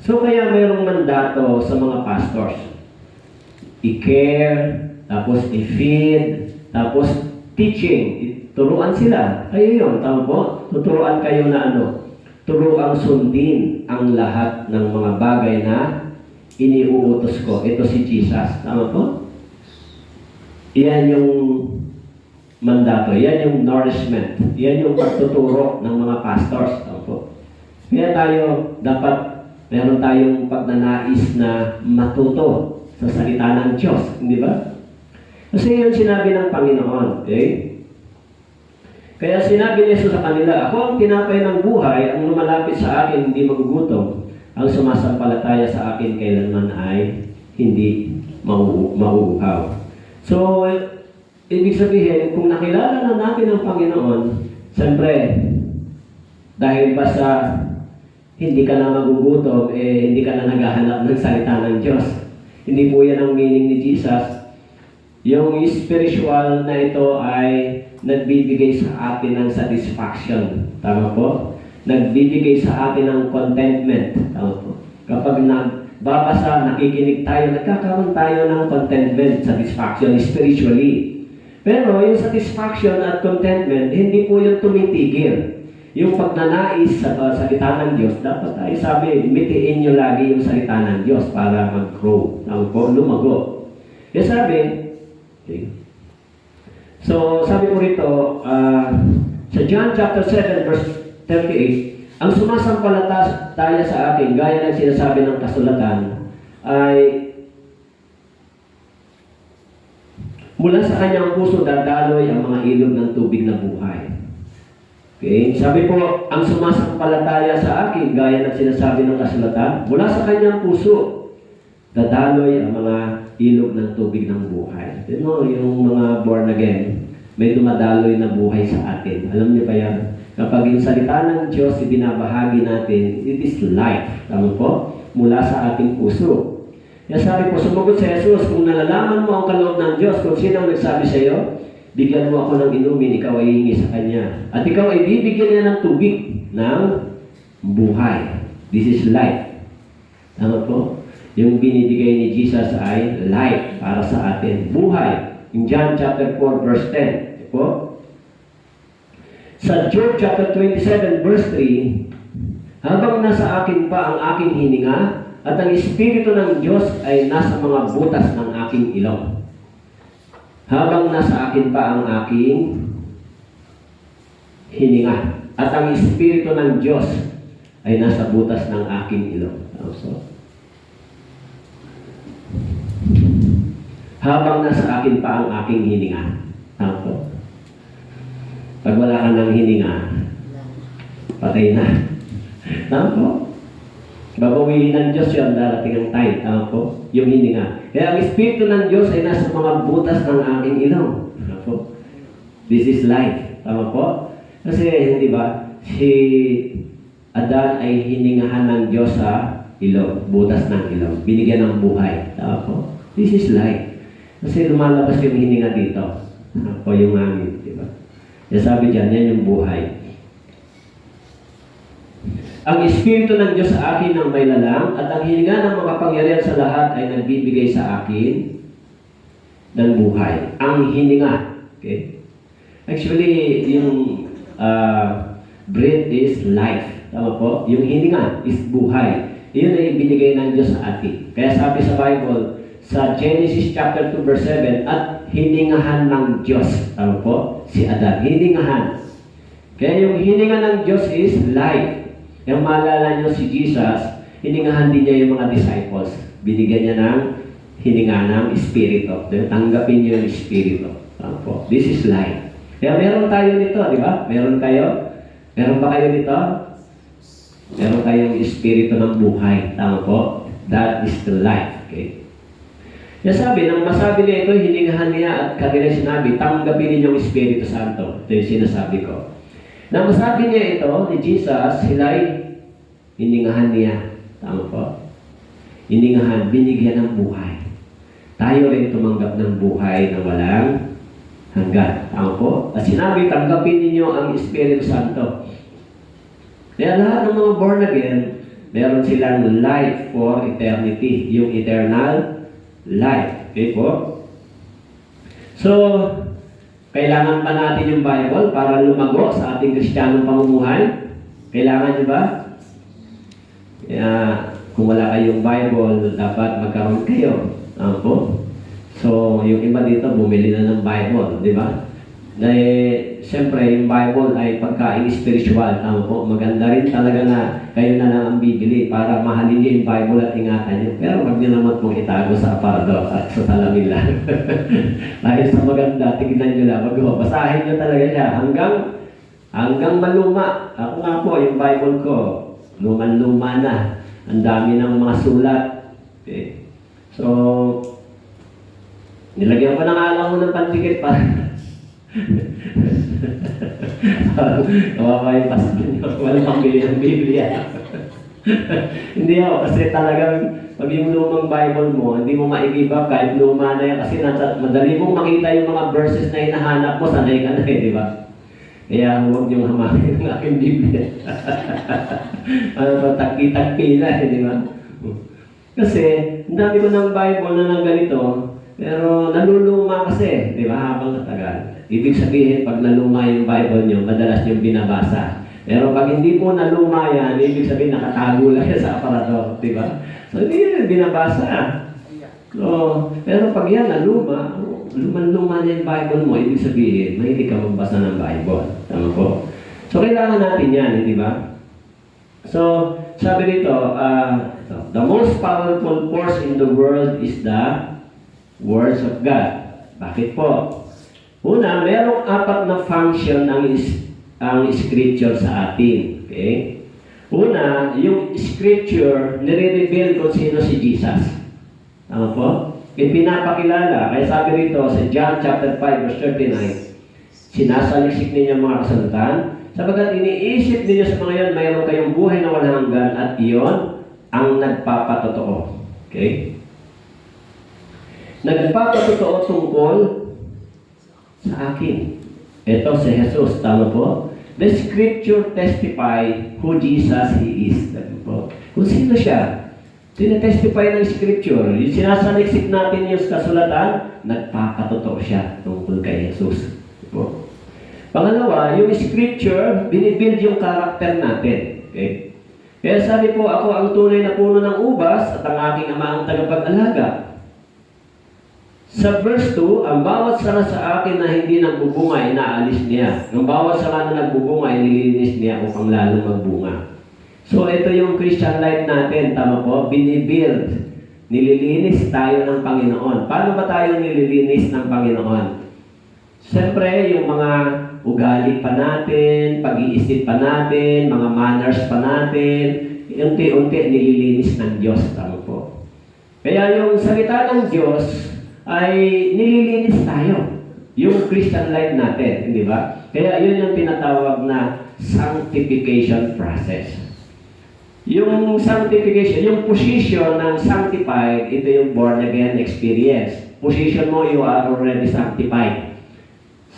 So kaya mayroong mandato sa mga pastors. I-care, tapos i-feed, tapos teaching. Turuan sila. Kayo yun, tama po? Tuturuan kayo na ano? Turuan sundin ang lahat ng mga bagay na iniuutos ko. Ito si Jesus. Tama po? Iyan yung mandato. Iyan yung nourishment. Iyan yung pagtuturo ng mga pastors. Opo. Kaya tayo, dapat meron tayong pagnanais na matuto sa salita ng Diyos. Hindi ba? Kasi yun sinabi ng Panginoon. Okay? Kaya sinabi ni Jesus sa kanila, ako ang tinapay ng buhay, ang lumalapit sa akin, hindi magugutom. Ang sumasampalataya sa akin kailanman ay hindi mauuhaw. So, ibig sabihin, kung nakilala na natin ang Panginoon, siyempre, dahil ba sa hindi ka na magugutom, hindi ka na naghahanap ng salita ng Diyos. Hindi po yan ang meaning ni Jesus. Yung spiritual na ito ay nagbibigay sa atin ng satisfaction. Tama po? Nagbibigay sa atin ng contentment. Tama po? Kapag babasa, nakikinig tayo, nagkakaroon tayo ng contentment, satisfaction spiritually. Pero yung satisfaction at contentment, hindi po yung tumitigil. Yung pagnanais sa salita ng Diyos, dapat tayo sabi, mitiin nyo lagi yung salita ng Diyos para mag-grow. Tama po? Lumago. Kaya sabi, okay. So, sabi ko rito, sa John chapter 7, verse 38, ang sumasampalataya sa akin, gaya ng sinasabi ng kasulatan, ay mula sa kanyang puso dadaloy ang mga ilog ng tubig na buhay. Okay? Sabi po, ang sumasampalataya sa akin, gaya ng sinasabi ng kasulatan, mula sa kanyang puso dadaloy ang mga ilog ng tubig ng buhay. You know, yung mga born again, may dumadaloy na buhay sa atin. Alam niyo ba yan? Kapag yung salita ng Diyos ibinabahagi natin, it is life. Tama po? Mula sa ating puso. Kaya sabi po, sumagot si Jesus, kung nalalaman mo ang kaloob ng Diyos, kung sino ang nagsabi sa iyo, bigyan mo ako ng inumin, ikaw ay hihingi sa Kanya. At ikaw ay bibigyan niya ng tubig ng buhay. This is life. Tama po? Yung binibigay ni Jesus ay life para sa atin. Buhay. In John chapter 4 verse 10. Ito po. Sa Job chapter 27 verse 3, habang nasa akin pa ang aking hininga, at ang Espiritu ng Diyos ay nasa mga butas ng aking ilong. Habang nasa akin pa ang aking hininga, at ang Espiritu ng Diyos ay nasa butas ng aking ilong. So, habang nasa akin pa ang aking hininga. Tama. Pag wala ka ng hininga, patay na. Tama. Babawiin ng Diyos yun, darating ang time. Tama po? Yung hininga. Kaya ang Espiritu ng Diyos ay nasa mga butas ng aking ilong. Tama po? This is life. Tama po? Kasi, hindi ba, si Adan ay hiningahan ng Diyos sa ilong, butas ng ilong. Binigyan ng buhay. Tama po? This is life. Kasi lumalabas yung hininga dito. Tama po yung hangin. Diba? Kaya sabi dyan, yan yung buhay. Ang Espiritu ng Diyos sa akin ang may lalang at ang hininga ng makapangyarihan sa lahat ay nagbibigay sa akin ng buhay. Ang hininga. Okay? Actually, yung breath is life. Tama po? Yung hininga is buhay. Iyon ay ibinigay ng Diyos sa atin. Kaya sabi sa Bible, sa Genesis chapter 2 verse 7, at hiningahan ng Diyos. Tama po? Si Adan. Hiningahan. Kaya yung hininga ng Diyos is life. Yung maalala nyo si Jesus, hiningahan din niya yung mga disciples. Binigyan niya ng hininga ng Espiritu. Tanggapin niyo yung Espiritu. Tama po? This is life. Kaya meron tayo nito, di ba? Meron kayo? Meron ba kayo nito? Meron kayong Espiritu ng buhay. Tama po? That is the life. Okay? Kaya sabi, nang masabi niya ito, hiningahan niya at kanila sinabi, tanggapin ninyo yung Espiritu Santo. Ito yung sinasabi ko. Nang masabi niya ito ni Jesus, sila'y hiningahan niya. Tama po? Hiningahan, binigyan ng buhay. Tayo rin tumanggap ng buhay na walang hanggan. Tama po? At sinabi, tanggapin ninyo ang Espiritu Santo. Kaya lahat ng mga born again, meron silang life for eternity. Yung eternal life. Okay po? So, kailangan pa natin yung Bible para lumago sa ating Kristiyanong pamumuhay? Kailangan nyo ba? Kaya, kung wala kayong Bible, dapat magkaroon kayo. Po? So, yung iba dito, bumili na ng Bible, di ba? Siyempre, yung Bible ay pagkain spiritual. Po? Maganda rin talaga na kayo na lang ang bibili para mahalin niyo yung Bible at ingatan niyo. Pero wag niyo naman pong itago sa aparador at sa salamin lang. Dahil sa maganda, tignan niyo lang. Basahin niyo talaga siya hanggang maluma. Ako nga po, yung Bible ko, luman-luma na. Ang dami ng mga sulat. Okay. So, nilagyan ko ng alam mo ng pandikit pa. Kawawa yung pastor niyo. Walang pambili ng Biblia. Hindi ako, kasi talagang pag yung lumang Bible mo, hindi mo ma-give up kahit luma na yan. Kasi madali mong makita yung mga verses na hinahanap mo, sanay ka na di ba? Kaya huwag niyong hamakin ng aking Biblia. Tagpi-tagpi na, di ba? Kasi, ang dami ko ng Bible na ng ganito, pero naluluma kasi, di ba, habang natagal. Ibig sabihin, pag naluma yung Bible nyo, madalas nyo binabasa. Pero pag hindi po naluma yan, ibig sabihin, nakatago lang yan sa aparador, di ba? So, hindi yan binabasa. So, pero pag yan naluma, luman-luma na yung Bible mo, ibig sabihin, mahilig ka magbasa ng Bible. Tama po? So, kailangan natin yan, di ba? So, sabi dito, the most powerful force in the world is the words of God. Bakit po? Una, merong 4 na function ang scripture sa atin. Okay? Una, yung scripture, nire-reveal kung sino si Jesus. Tama po? ipinapakilala. Kaya sabi rito sa John chapter 5 verse 39, sinasaliksik ninyo ang mga kasalutan, sapagkat iniisip ninyo sa mga yon, mayroon kayong buhay na walang hanggan at iyon ang nagpapatotoo. Okay? Nagpapatotoo tungkol sa akin. Ito si Jesus, tama po? The Scripture testify who Jesus He is. Tama po? Kung sino siya, tinetestify ng Scripture. Yung sinasaliksik natin yung kasulatan, nagpapatotoo siya tungkol kay Jesus. Tama po? Pangalawa, yung Scripture, binibuild yung karakter natin. Okay? Kaya sabi po, ako ang tunay na puno ng ubas at ang aking ama ang tagapag-alaga. Sa verse 2, ang bawat sanga sa akin na hindi nagbubunga, inaalis niya. Ang bawat sanga na nagbubunga, nililinis niya upang lalong magbunga. So, ito yung Christian life natin. Tama po? Binibuild. Nililinis tayo ng Panginoon. Paano ba tayo nililinis ng Panginoon? Siyempre, yung mga ugali pa natin, pag-iisip pa natin, mga manners pa natin, unti-unti nililinis ng Diyos. Tama po? Kaya yung salita ng Diyos ay nililinis tayo. Yung Christian life natin, di ba? Kaya yun yung tinatawag na sanctification process. Yung sanctification, yung position ng sanctified, ito yung born again experience. Position mo, you are already sanctified.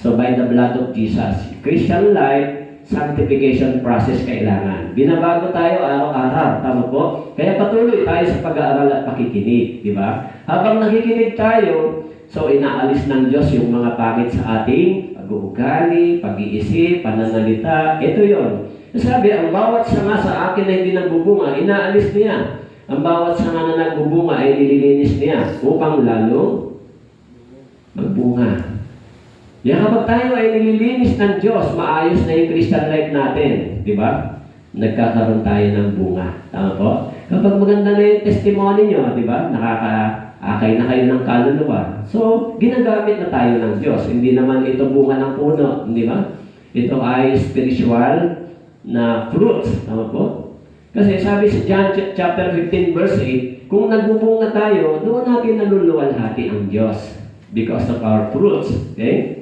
So by the blood of Jesus, Christian life, sanctification process kailangan. Binabago tayo araw-araw, tama po? Kaya patuloy tayo sa pag-aaral at pakikinig, di ba? Habang nakikinig tayo, so inaalis ng Diyos yung mga pangit sa ating pag-uugali, pag-iisip, pananalita. Ito yon. Sabi, ang bawat sanga sa akin na hindi nagbubunga, inaalis niya. Ang bawat sanga na nagbubunga ay nililinis niya upang lalo magbunga. Yan, kapag tayo ay nililinis ng Diyos, maayos na yung Christian life natin. Di ba? Nagkakaroon tayo ng bunga. Tama po? Kapag maganda na yung testimony nyo, di ba? Nakaka-akay na kayo ng kaluluwa. So, ginagamit na tayo ng Diyos. Hindi naman ito bunga ng puno. Di ba? Ito ay spiritual na fruits. Tama po? Kasi sabi sa John chapter 15 verse 8, kung nagbubunga tayo, doon natin naluluwalhati ang Diyos because of our fruits. Okay?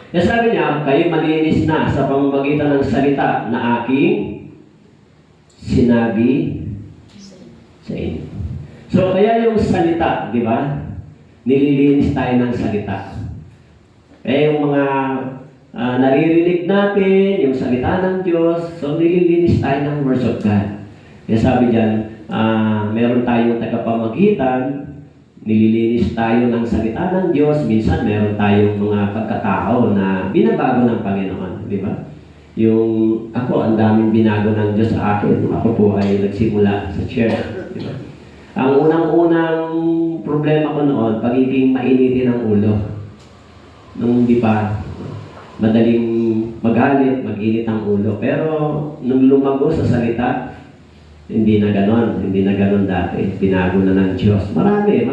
Kaya sabi niya, kayo malinis na sa pamamagitan ng salita na aking sinabi sa inyo. So, kaya yung salita, di ba? Nililinis tayo ng salita. Kaya yung mga naririnig natin, yung salita ng Diyos, so nililinis tayo ng words of God. Kaya sabi diyan, meron tayong tagapamagitan, nililinis tayo ng salita ng Diyos. Minsan, meron tayong mga pagkatao na binabago ng Panginoon. Di ba? Yung ako, ang daming binago ng Diyos sa akin. Ako po ay nagsimula sa church. Di ba? Ang unang-unang problema ko noon, pagiging mainitin ng ulo. Nung di pa, madaling magalit, mag-init ang ulo. Pero, nung lumago sa salita, hindi na ganon dati. Binago na ng Diyos. Marami.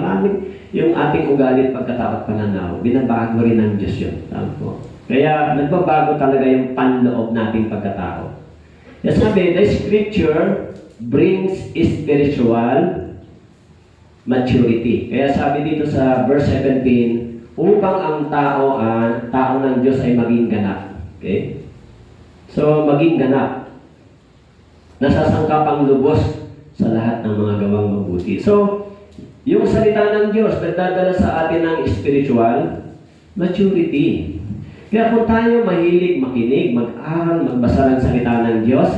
Yung ating ugali at pagkatakot pananaw, binabago rin ng Diyos yun. Tama po. Kaya nagbabago talaga yung panloob nating pagkatao. Kaya sabi, the Scripture brings spiritual maturity. Kaya sabi dito sa verse 17, upang ang tao ng Diyos ay maging ganap. Okay? So, maging ganap. Nasasangkap ang lubos sa lahat ng mga gawang mabuti. So, yung salita ng Diyos, nagdadala sa atin ng spiritual maturity. Kaya kung tayo mahilig makinig, mag-aral, magbasa ng salita ng Diyos,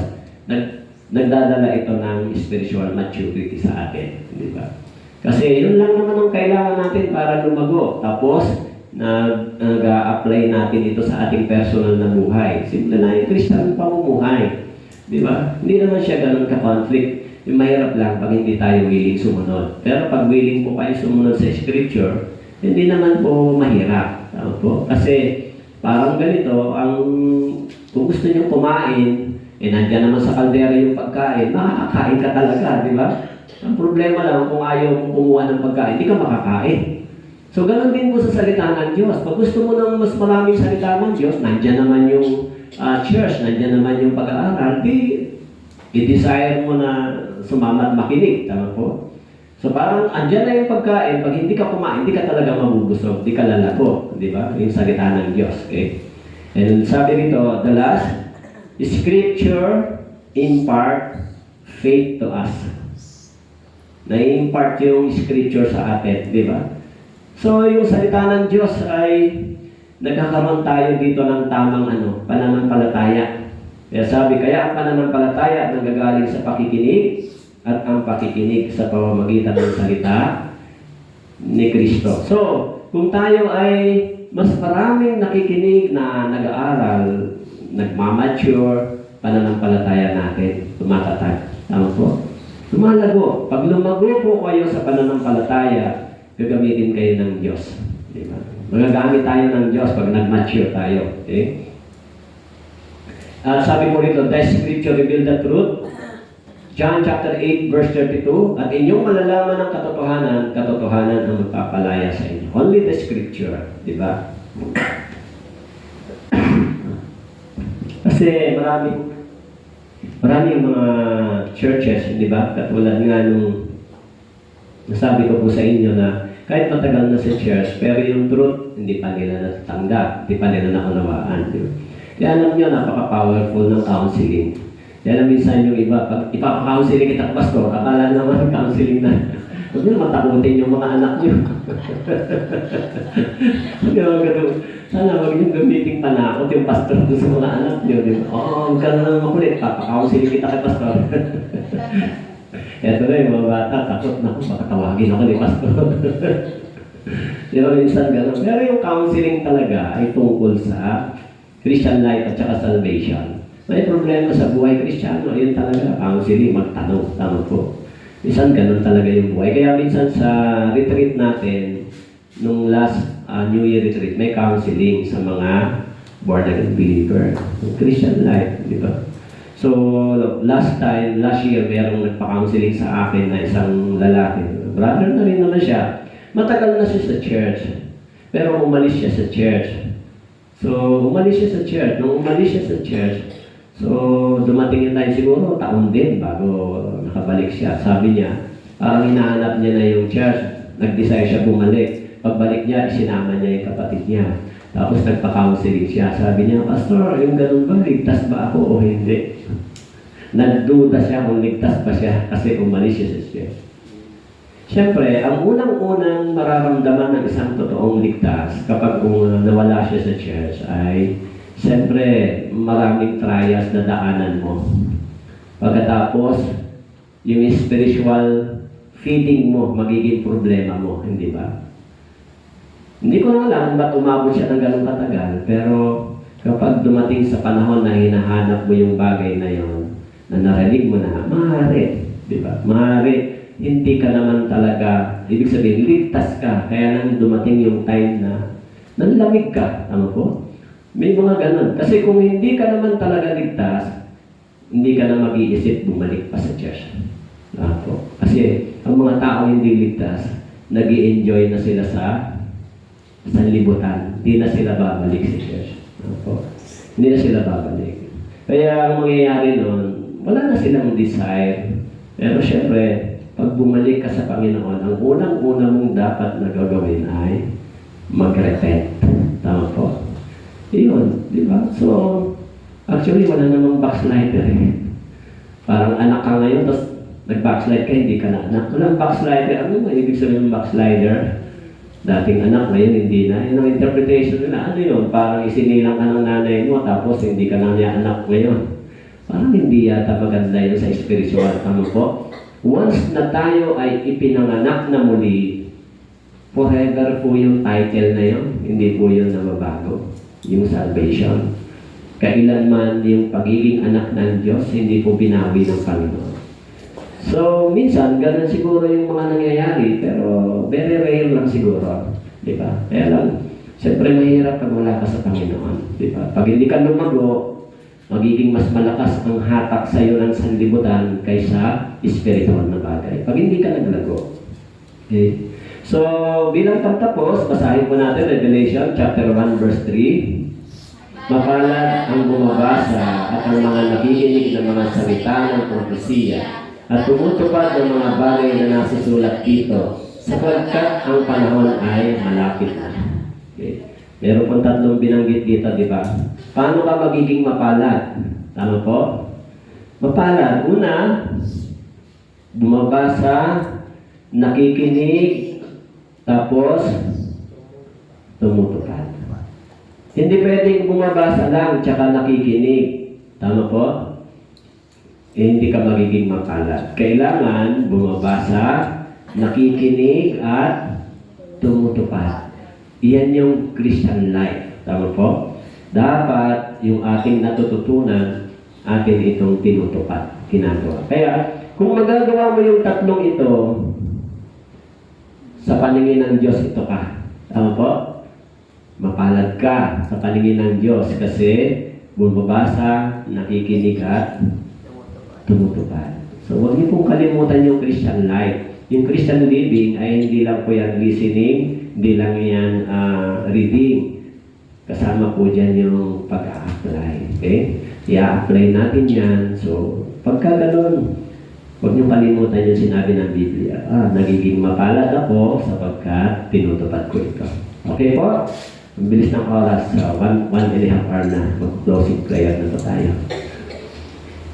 nagdadala ito ng spiritual maturity sa atin. Di ba? Kasi yun lang naman ang kailangan natin para lumago. Tapos, nag-apply natin ito sa ating personal na buhay. Simple na yung Christian pamumuhay. Di ba? Hindi naman siya ganun ka-conflict. Yung mahirap lang pag hindi tayo willing sumunod. Pero pag willing po kayo sumunod sa Scripture, hindi naman po mahirap. Tama po? Kasi parang ganito, kung gusto nyo kumain, nandiyan naman sa kaldera yung pagkain, makakakain ka talaga, di ba? Ang problema lang, kung ayaw mong kumuha ng pagkain, hindi ka makakain. So, ganun din po sa salita ng Diyos. Pag gusto mo ng mas maraming salita ng Diyos, nandiyan naman yung church, nandiyan naman yung pag-aaral, i-desire mo na sumama at makinig. Tama po? So parang andyan na yung pagkain, pag hindi ka kumain, hindi ka talaga mabubusog, hindi ka lalago, di ba? Yung salita ng Diyos, okay? And sabi rito, the last, Scripture impart faith to us. Na-impart yung Scripture sa atin, di ba? So yung salita ng Diyos ay nagkakaroon tayo dito ng tamang pananampalataya. Kaya sabi, kaya ang pananampalataya nanggagaling sa pakikinig at ang pakikinig sa pamamagitan ng salita ni Kristo. So, kung tayo ay mas maraming nakikinig na nag-aaral, nagmamature, pananampalataya natin, tumatatag. Tama po? Lumalago. Pag lumago po kayo sa pananampalataya, gagamitin kayo ng Diyos. Diba? Magagamit tayo ng Diyos pag nag-mature tayo. Okay? At sabi po rito, the Scripture reveal the truth. John chapter 8 verse 32, at inyong malalaman ng katotohanan, katotohanan ang magpapalaya sa inyo. Only the Scripture, di ba? Kasi marami yung mga churches, di ba? Katulad nga nung nasabi ko po sa inyo na kahit matagal na sa church, pero yung truth, hindi pa nila natatanggap, hindi pa nila nakunawaan. Di ba? Kaya alam nyo, napaka-powerful ng counseling. Kaya minsan yung iba, pag ipapakaunseling kita, pastor, akala naman counseling na. Huwag nyo naman takutin yung mga anak nyo. Sana huwag nyo gamitin panakot yung pastor doon sa mga anak nyo. Huwag ka na makulit, papakaunseling kita kay pastor. Eto na yung mga bata, takot na ako, baka tawagin ako ni pastor. Minsan gano'n. Pero yung counseling talaga ay tungkol sa Christian life at saka salvation. May problema sa buhay Kristiyano, yun talaga, counseling, magtanong, tama po. Minsan ganun talaga yung buhay. Kaya minsan sa retreat natin, nung last New Year retreat, may counseling sa mga born-again believer. Christian life, di ba? So, last year, mayroong nagpa-counseling sa akin na isang lalaki. Brother na rin naman siya. Matagal na siya sa church. Pero umalis siya sa church. So, umalis siya sa church. Nung umalis siya sa church, so, dumating yung time siguro, taon din bago nakabalik siya. Sabi niya, parang hinahanap niya na yung church. Nag-decide siya bumalik. Pagbalik niya, isinama niya yung kapatid niya. Tapos nagpa-counseling siya. Sabi niya, Pastor, yung ganun ba? Ligtas ba ako o hindi? Nagduda siya kung ligtas ba siya kasi umalis siya sa church. Siyempre, ang unang-unang mararamdaman ng isang totoong ligtas kapag nawala siya sa church ay siyempre, maraming trials na daanan mo. Pagkatapos, yung spiritual feeding mo, magiging problema mo, hindi ba? Hindi ko na alam ba't umabot siya ng ganun katagal, pero kapag dumating sa panahon na hinahanap mo yung bagay na yon, na narinig mo na, maaari, di ba? Maaari, hindi ka naman talaga, ibig sabihin, ligtas ka, kaya nang dumating yung time na nanlamig ka, tama po? May mga ganun. Kasi kung hindi ka naman talaga ligtas, hindi ka na mag-iisip bumalik pa sa church. Po. Kasi ang mga tao hindi ligtas, nag-i-enjoy na sila sa libutan. Hindi na sila babalik sa church. Po. Hindi na sila babalik. Kaya ang mangyayari noon, wala na silang desire. Pero syempre, pag bumalik ka sa Panginoon, ang unang-una mong dapat na gagawin ay mag-repent. Tama po. Iyon, di ba? So, actually, wala namang backslider eh. Parang anak ka ngayon, tapos nag-backslide ka, hindi ka na anak. Walang backslider. Ano ba ibig sabihin ng backslider? Dating anak, ngayon hindi na. Yun ang interpretation nila. Ano yun? Parang isinilang ka ng nanay mo, tapos hindi ka na niya anak ngayon. Parang hindi yata maganda yun sa spiritual. Tama po? Once na tayo ay ipinanganak na muli, forever po yung title na yun. Hindi po yun nababago. Yung salvation. Kailanman yung pagiging anak ng Diyos, hindi po binawi ng Panginoon. So, minsan, ganun siguro yung mga nangyayari, pero very rare lang siguro. Di ba? Kaya lang, siyempre mahirap pag wala ka sa Panginoon. Di ba? Pag hindi ka lumago, magiging mas malakas ang hatak sa iyo ng sanlibutan kaysa spiritual na bagay. Pag hindi ka naglago. Okay? So, bilang pagtapos, basahin po natin Revelation chapter 1 verse 3. Mapalad ang bumabasa at ang mga nakikinig ng mga salita ng propesiya at tumutupad ng mga bagay na nasusulat dito, sapagkat ang panahon ay malapit na. Okay. Meron pong tatlong binanggit dito, di ba? Paano ka magiging mapalad? Tama po? Mapalad. Una, bumabasa, nakikinig, tapos tumutupad. Hindi pwedeng bumabasa lang, tsaka nakikinig. Tama po? Hindi ka magiging mapalad. Kailangan bumabasa, nakikinig, at tumutupad. Iyan yung Christian life. Tama po? Dapat yung ating natututunan, atin itong tinutupad, ginagawa. Kaya, kung magagawa mo yung tatlong ito, sa paningin ng Diyos ito ka. Tama po? Mapalad ka sa paningin ng Diyos kasi bumabasa, nakikinig at tumutupad. So, huwag niyo pong kalimutan yung Christian life. Yung Christian living ay hindi lang po yan listening, hindi lang yan reading. Kasama po dyan yung pag-a-apply. Okay? I-a-apply natin yan. So, pagka ganun, huwag niyo kalimutan yung sinabi ng Biblia. Nagiging mapalad ako sapagkat tinutupad ko ito. Okay po? Ang bilis ng oras, 1.5 hour na. Mag-closing prayer na to tayo.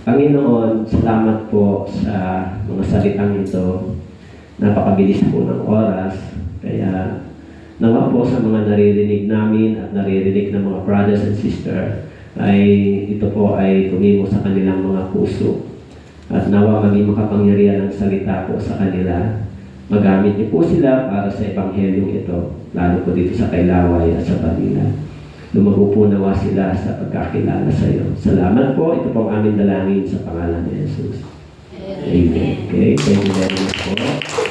Panginoon, salamat po sa mga salitang ito. Napakabilis po ng oras. Kaya nawa po sa mga naririnig namin at naririnig ng mga brothers and sisters ay ito po ay tumimo sa kanilang mga puso. At nawa maging makapangyarihan ang salita po sa kanila. Magamit niyo po sila para sa ebanghelyong ito, lalo po dito sa Kailaway at sa Manila. Lumago po nawa sila sa pagkakilala sa iyo. Salamat po. Ito po ang aming dalangin sa pangalan ni Jesus. Amen. Okay, thank you very much po.